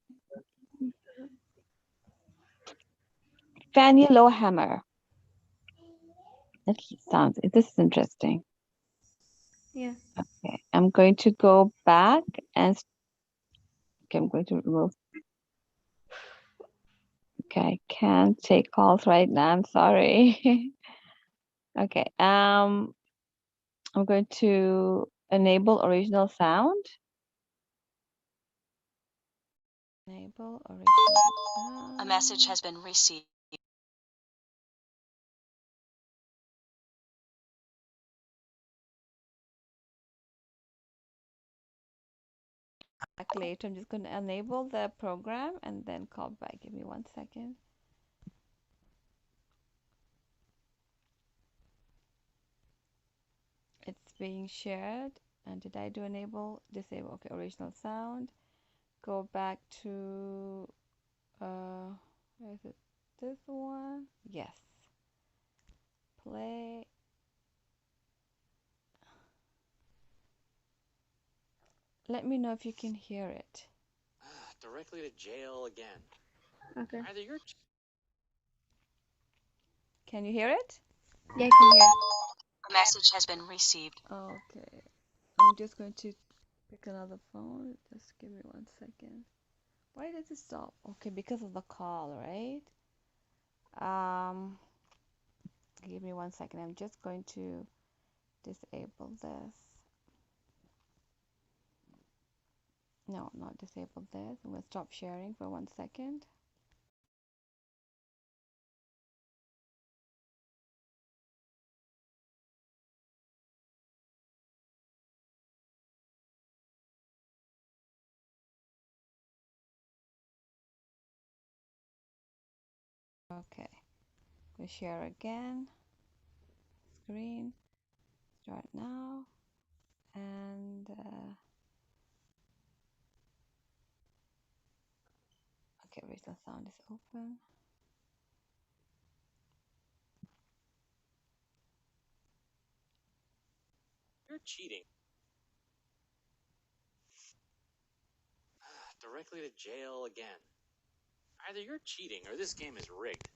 Fanny Lowhammer. That sounds. This is interesting. Yeah. Okay, I'm going to go back and. Okay, I'm going to remove. Okay, I can't take calls right now. I'm sorry. Okay. I'm going to enable original sound. Enable original sound. A message has been received. Back later. I'm just going to enable the program and then call back. Give me 1 second. It's being shared. And did I do enable, disable? Okay, original sound. Go back to, where is it? This one? Yes. Play. Let me know if you can hear it. Directly to jail again. Okay. Either you're Can you hear it? Yeah, I can hear. A message has been received. Okay. I'm just going to pick another phone. Just give me 1 second. Why does it stop? Okay, because of the call, right? Um, give me 1 second. I'm just going to disable this. No, not disable this. I'm going to stop sharing for 1 second. Okay, go share again. Screen, start now. And okay, original sound is open. You're cheating. Directly to jail again. Either you're cheating or this game is rigged.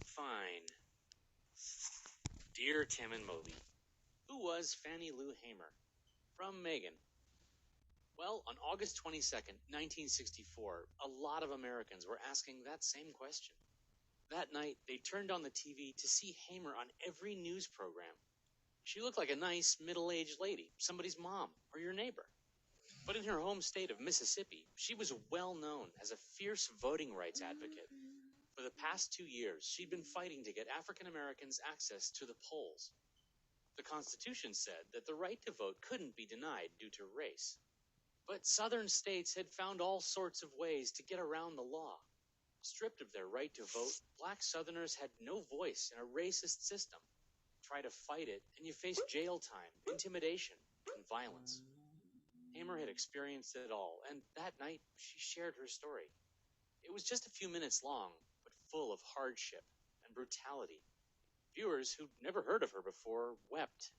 Fine. Dear Tim and Moby, who was Fannie Lou Hamer? From Megan. Well, on August 22nd, 1964, a lot of Americans were asking that same question. That night, they turned on the TV to see Hamer on every news program. She looked like a nice, middle-aged lady, somebody's mom, or your neighbor. But in her home state of Mississippi, she was well known as a fierce voting rights advocate. For the past 2 years, she'd been fighting to get African Americans access to the polls. The Constitution said that the right to vote couldn't be denied due to race. But southern states had found all sorts of ways to get around the law. Stripped of their right to vote, black Southerners had no voice in a racist system. Try to fight it, and you face jail time, intimidation, and violence. Hamer had experienced it all, and that night she shared her story. It was just a few minutes long, but full of hardship and brutality. Viewers who'd never heard of her before wept.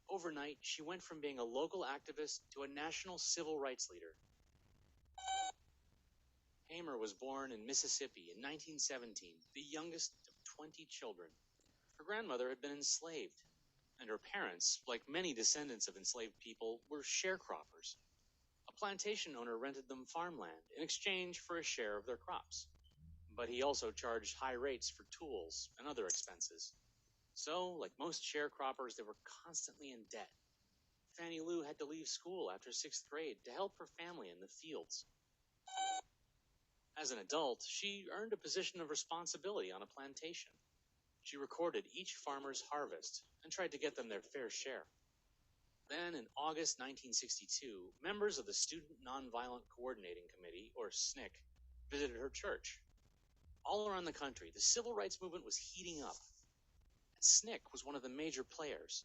Overnight, she went from being a local activist to a national civil rights leader. Hamer was born in Mississippi in 1917, the youngest of 20 children. Her grandmother had been enslaved, and her parents, like many descendants of enslaved people, were sharecroppers. A plantation owner rented them farmland in exchange for a share of their crops. But he also charged high rates for tools and other expenses. So, like most sharecroppers, they were constantly in debt. Fannie Lou had to leave school after 6th grade to help her family in the fields. As an adult, she earned a position of responsibility on a plantation. She recorded each farmer's harvest and tried to get them their fair share. Then, in August 1962, members of the Student Nonviolent Coordinating Committee, or SNCC, visited her church. All around the country, the civil rights movement was heating up, and SNCC was one of the major players.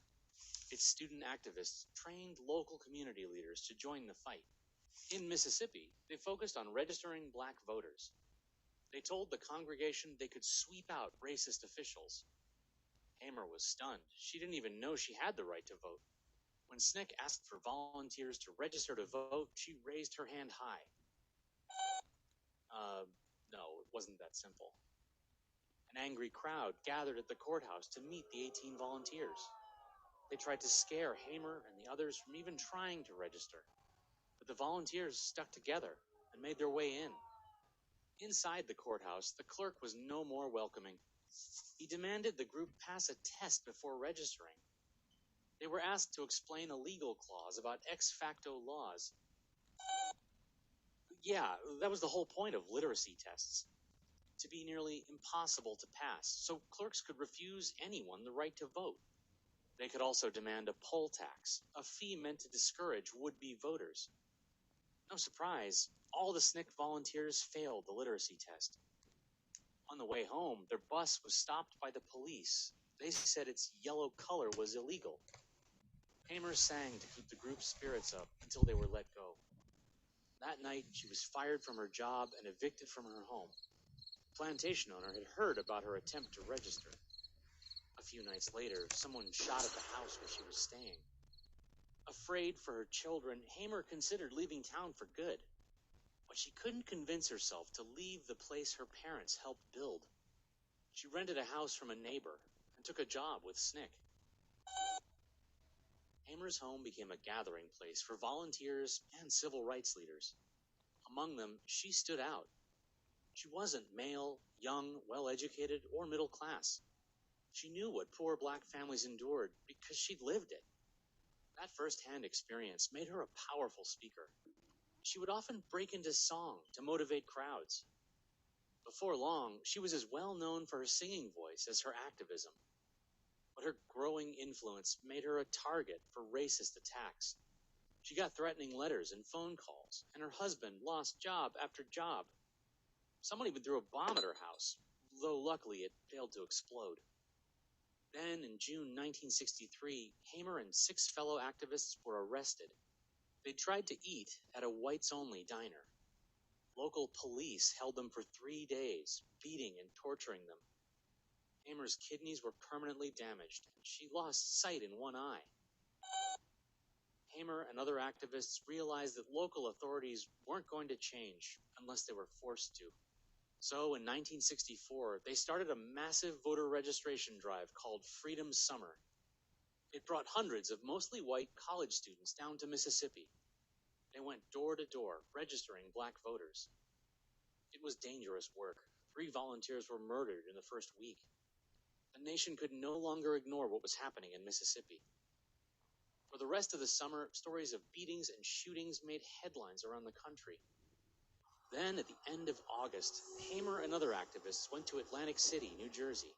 Its student activists trained local community leaders to join the fight. In Mississippi, they focused on registering black voters. They told the congregation they could sweep out racist officials. Hamer was stunned. She didn't even know she had the right to vote. When SNCC asked for volunteers to register to vote, she raised her hand high. No, it wasn't that simple. An angry crowd gathered at the courthouse to meet the 18 volunteers. They tried to scare Hamer and the others from even trying to register. But the volunteers stuck together and made their way in. Inside the courthouse, the clerk was no more welcoming. He demanded the group pass a test before registering. They were asked to explain a legal clause about ex facto laws. Yeah, that was the whole point of literacy tests. To be nearly impossible to pass, so clerks could refuse anyone the right to vote. They could also demand a poll tax, a fee meant to discourage would-be voters. No surprise, all the SNCC volunteers failed the literacy test. On the way home, their bus was stopped by the police. They said its yellow color was illegal. Hamer sang to keep the group's spirits up until they were let go. That night, she was fired from her job and evicted from her home. The plantation owner had heard about her attempt to register. A few nights later, someone shot at the house where she was staying. Afraid for her children, Hamer considered leaving town for good. But she couldn't convince herself to leave the place her parents helped build. She rented a house from a neighbor and took a job with SNCC. Hamer's home became a gathering place for volunteers and civil rights leaders. Among them, she stood out. She wasn't male, young, well-educated, or middle class. She knew what poor black families endured because she'd lived it. That first-hand experience made her a powerful speaker. She would often break into song to motivate crowds. Before long, she was as well known for her singing voice as her activism. But her growing influence made her a target for racist attacks. She got threatening letters and phone calls, and her husband lost job after job. Someone even threw a bomb at her house, though luckily it failed to explode. Then, in June 1963, Hamer and 6 fellow activists were arrested. They tried to eat at a whites-only diner. Local police held them for 3 days, beating and torturing them. Hamer's kidneys were permanently damaged, and she lost sight in one eye. Hamer and other activists realized that local authorities weren't going to change unless they were forced to. So in 1964, they started a massive voter registration drive called Freedom Summer. It brought hundreds of mostly white college students down to Mississippi. They went door to door, registering black voters. It was dangerous work. 3 volunteers were murdered in the first week. The nation could no longer ignore what was happening in Mississippi. For the rest of the summer, stories of beatings and shootings made headlines around the country. Then, at the end of August, Hamer and other activists went to Atlantic City, New Jersey.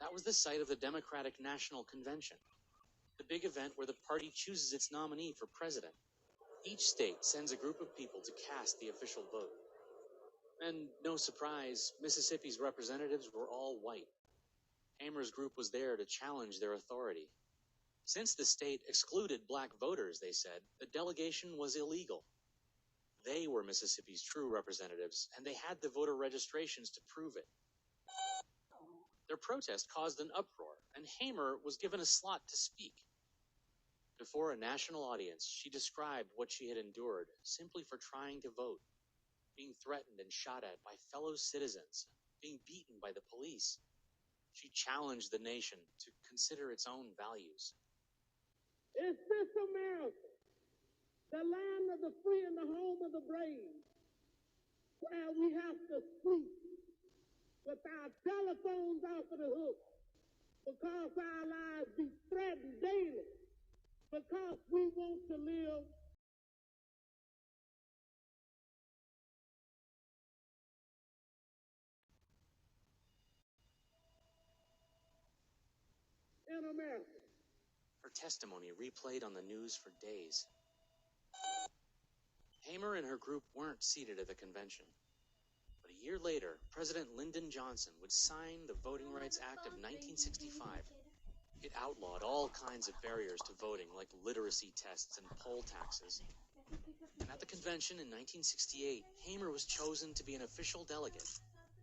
That was the site of the Democratic National Convention, the big event where the party chooses its nominee for president. Each state sends a group of people to cast the official vote. And no surprise, Mississippi's representatives were all white. Hamer's group was there to challenge their authority. Since the state excluded black voters, they said, the delegation was illegal. They were Mississippi's true representatives, and they had the voter registrations to prove it. Their protest caused an uproar, and Hamer was given a slot to speak. Before a national audience, she described what she had endured simply for trying to vote, being threatened and shot at by fellow citizens, being beaten by the police. She challenged the nation to consider its own values. Is this America, the land of the free and the home of the brave, where we have to sleep with our telephones off of the hook because our lives be threatened daily, because we want to live in America? Her testimony replayed on the news for days. Hamer and her group weren't seated at the convention. But a year later, President Lyndon Johnson would sign the Voting Rights Act of 1965. It outlawed all kinds of barriers to voting, like literacy tests and poll taxes. And at the convention in 1968, Hamer was chosen to be an official delegate.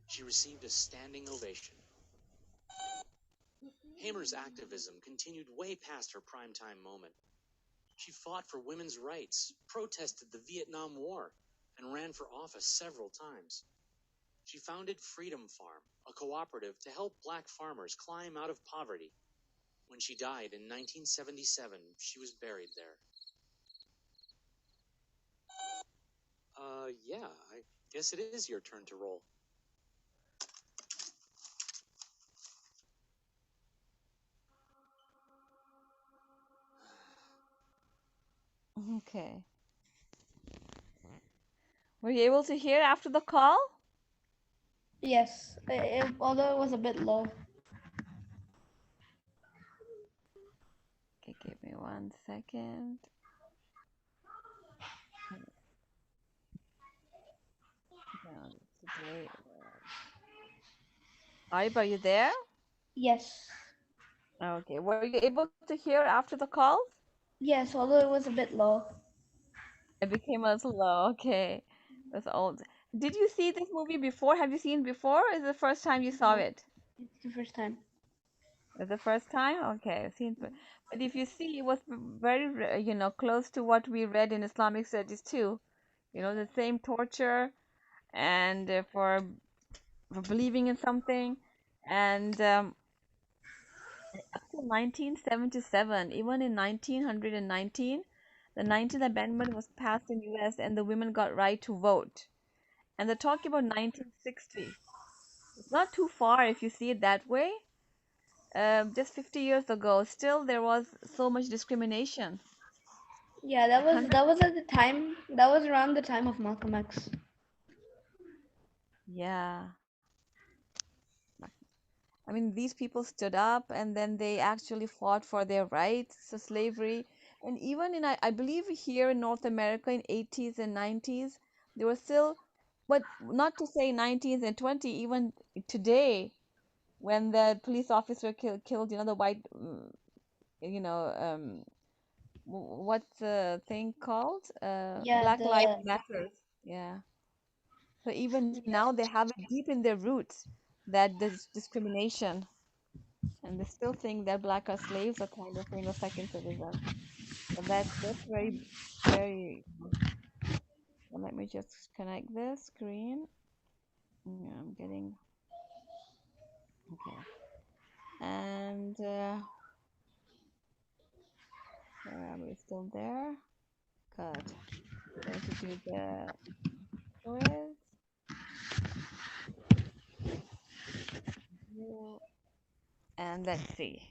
She received a standing ovation. Hamer's activism continued way past her primetime moment. She fought for women's rights, protested the Vietnam War, and ran for office several times. She founded Freedom Farm, a cooperative to help black farmers climb out of poverty. When she died in 1977, she was buried there. Yeah, I guess it is your turn to roll. Okay. Were you able to hear after the call? Yes, although it was a bit low. Okay, give me 1 second. Aib, are you there? Yes. Okay. Were you able to hear after the call? Yes, although it was a bit low. It became a slow. Okay. That's old. Did you see this movie before? Have you seen before? Or is it the first time you saw it? It's the first time. Is the first time? Okay. Seen, but if you see, it was very, close to what we read in Islamic studies too. The same torture and for believing in something. And up to 1977, even in 1919, the 19th Amendment was passed in US and the women got right to vote. And they're talking about 1960. It's not too far if you see it that way. Just 50 years ago, still there was so much discrimination. Yeah, that was 100, that was at the time. That was around the time of Malcolm X. yeah. I mean, these people stood up and then they actually fought for their rights, so slavery. And even in, I believe here in North America in 80s and 90s, there were still, but not to say 90s and 20, even today, when the police officer killed, the white, you know, what's the thing called? Yeah, Black Lives the Matters. Yeah. So even now they have it deep in their roots that there's discrimination. And they still think that black are slaves or kind of, second citizens. But that's very, very. Let me just connect this screen. Yeah, I'm getting okay. And where are we? Still there? Good. Going to do the quiz. Yeah. And let's see.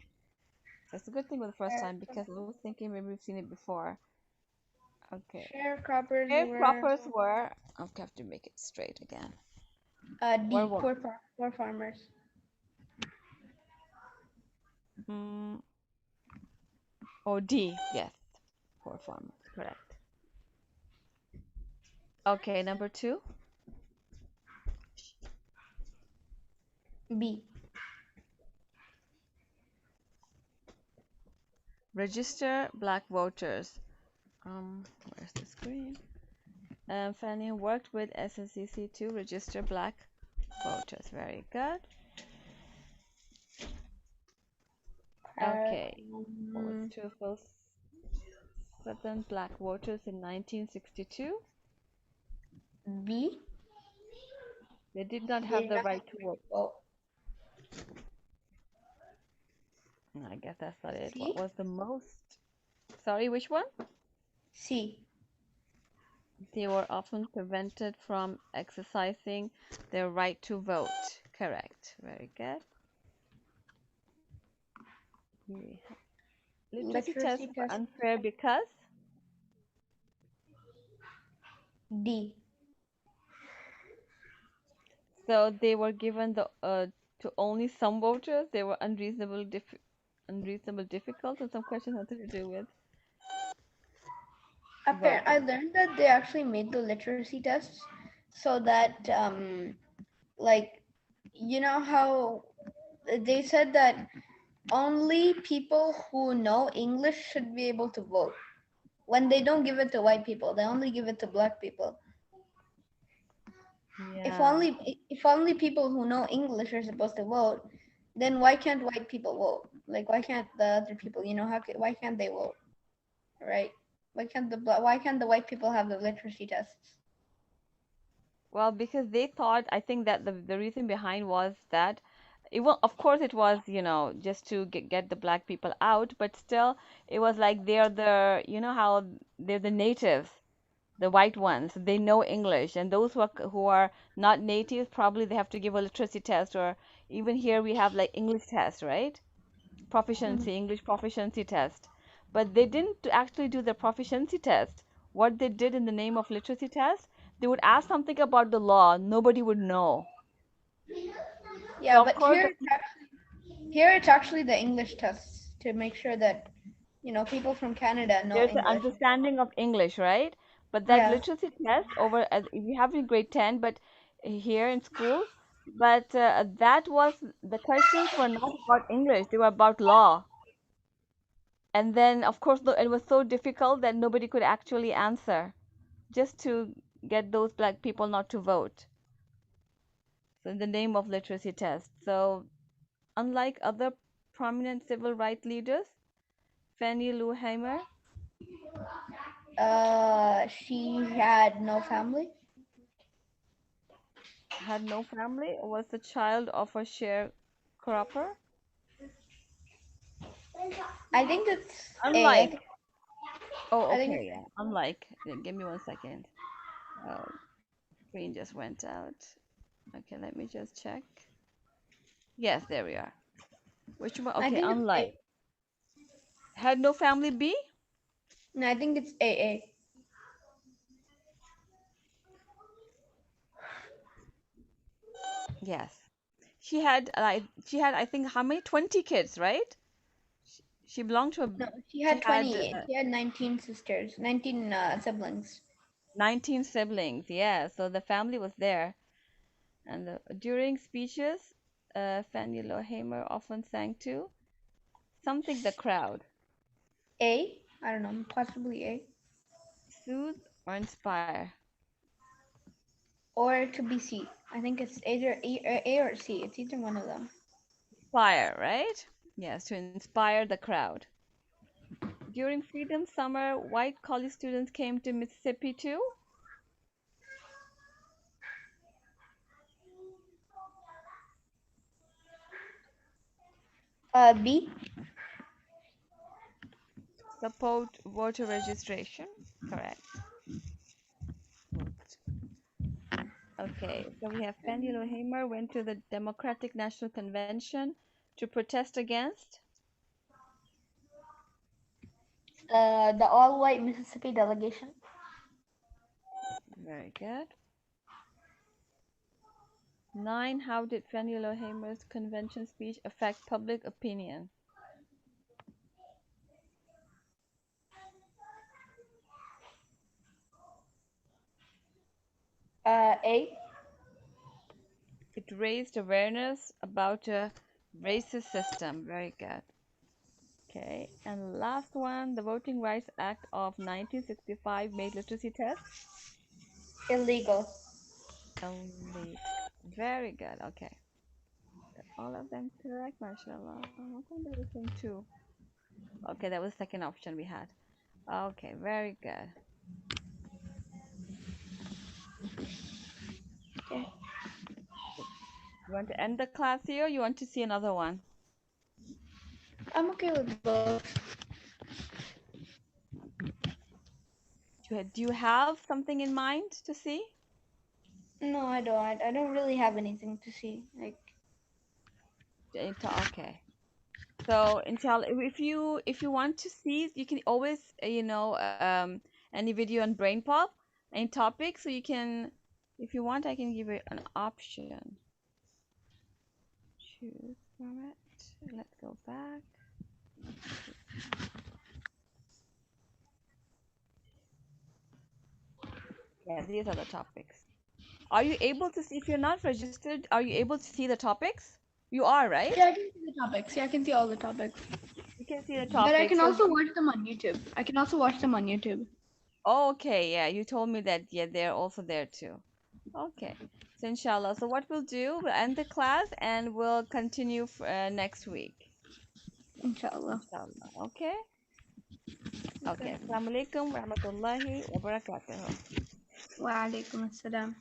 So it's a good thing with the first time because I was thinking maybe we've seen it before. Okay. sharecroppers were Sharecroppers were. I have to make it straight again. Were D, what? poor farmers. Mm, oh, D. Yes. Poor farmers. Correct. Okay, number two. B, Register black voters. Where's the screen? Fanny worked with SNCC to register black voters. Very good. Okay. What was um, true or false? Southern black voters in 1962. B. They did not They have did the not have right the to right vote. to vote. I guess that's not it. What C, was the most? Sorry, which one? C. They were often prevented from exercising their right to vote. Correct. Very good. We literacy tests Literacy were test. unfair because D. so they were given the to only some voters. They were unreasonable difficult, and some questions had to do with I voting. learned that they actually made the literacy tests so that like you know how they said that only people who know English should be able to vote. When they don't give it to white people, they only give it to black people. If Yeah. only if only people who know English are supposed to vote, then why can't white people vote? Like why can't the other people? Why can't they vote? Right? Why can't the white people have the literacy tests? Well, because they thought, I think that the reason behind was that it was, of course, it was, just to get the black people out, but still, it was like they're how they're the natives, the white ones. They know English, and those who are not natives, probably they have to give a literacy test, or even here we have like English test, right? Mhm. English proficiency test. But they didn't actually do the proficiency test. What they did in the name of literacy test, they would ask something about the law. Nobody would know. Yeah, So of but course, here it's actually the English tests to make sure that people from Canada know there's an English. understanding of English, right? But that Yeah. literacy test over, if you have in grade 10, but here in schools, but that was, the questions were not about English, they were about law. And then, of course, it was so difficult that nobody could actually answer, just to get those black people not to vote. So in the name of literacy test. So unlike other prominent civil rights leaders, Fannie Lou Hamer She had no family. had no family, was the child of a sharecropper. I think it's A. Oh, I think okay, it's yeah. Unlike, give me 1 second. Uh, Screen just went out. Okay, let me just check. Yes, there we are. Which one? I Okay, think it's unlike. A. Had no family B? No, I think it's AA. Yes. She had I think how many? 20 kids, right? She belonged to a No, she she had had 20. She had 19 sisters, 19 siblings. 19 siblings. Yeah, so the family was there. And during speeches, Fanny Lohamer often sang to something the crowd, A? I don't know, possibly A. soothe or inspire. Or it could be C. I think it's either A or C. It's either one of them. Inspire, right? Yes, to inspire the crowd. During Freedom Summer, white college students came to Mississippi too. B? Support voter registration. Correct. Okay, so we have Fannie Lou Hamer went to the Democratic National Convention to protest against. The all-white Mississippi delegation. Very good. 9. How did Fannie Lou Hamer's convention speech affect public opinion? A? It raised awareness about a racist system. Very good. Okay, and last one, the Voting Rights Act of 1965 made literacy tests Illegal. illegal. Very good. Okay, all of them correct, mashallah. How come there was some two? Okay, that was the second option we had. Okay, very good. Okay. You want to end the class here? Or you want to see another one? I'm okay with both. Do you have something in mind to see? No, I don't. I don't really have anything to see. Like, Okay. So inshallah, if you want to see, you can always any video on BrainPop, any topic, so you can, if you want, I can give you an option. Choose from it. Let's go back. Yeah, these are the topics. Are you able to see, if you're not registered, are you able to see the topics? You are, right? yeah, I can see the topics. Yeah, I can see all the topics. You can see the But I topics. can So also watch them on YouTube. I can also watch them on YouTube. okay, yeah, you told me that, yeah, they're also there too. Okay. So inshallah. So what we'll do, we'll end the class and we'll continue next week. Inshallah. Inshallah. Okay? Okay. Okay. Assalamu alaikum wa rahmatullahi wa barakatuh. Wa alaikum assalam.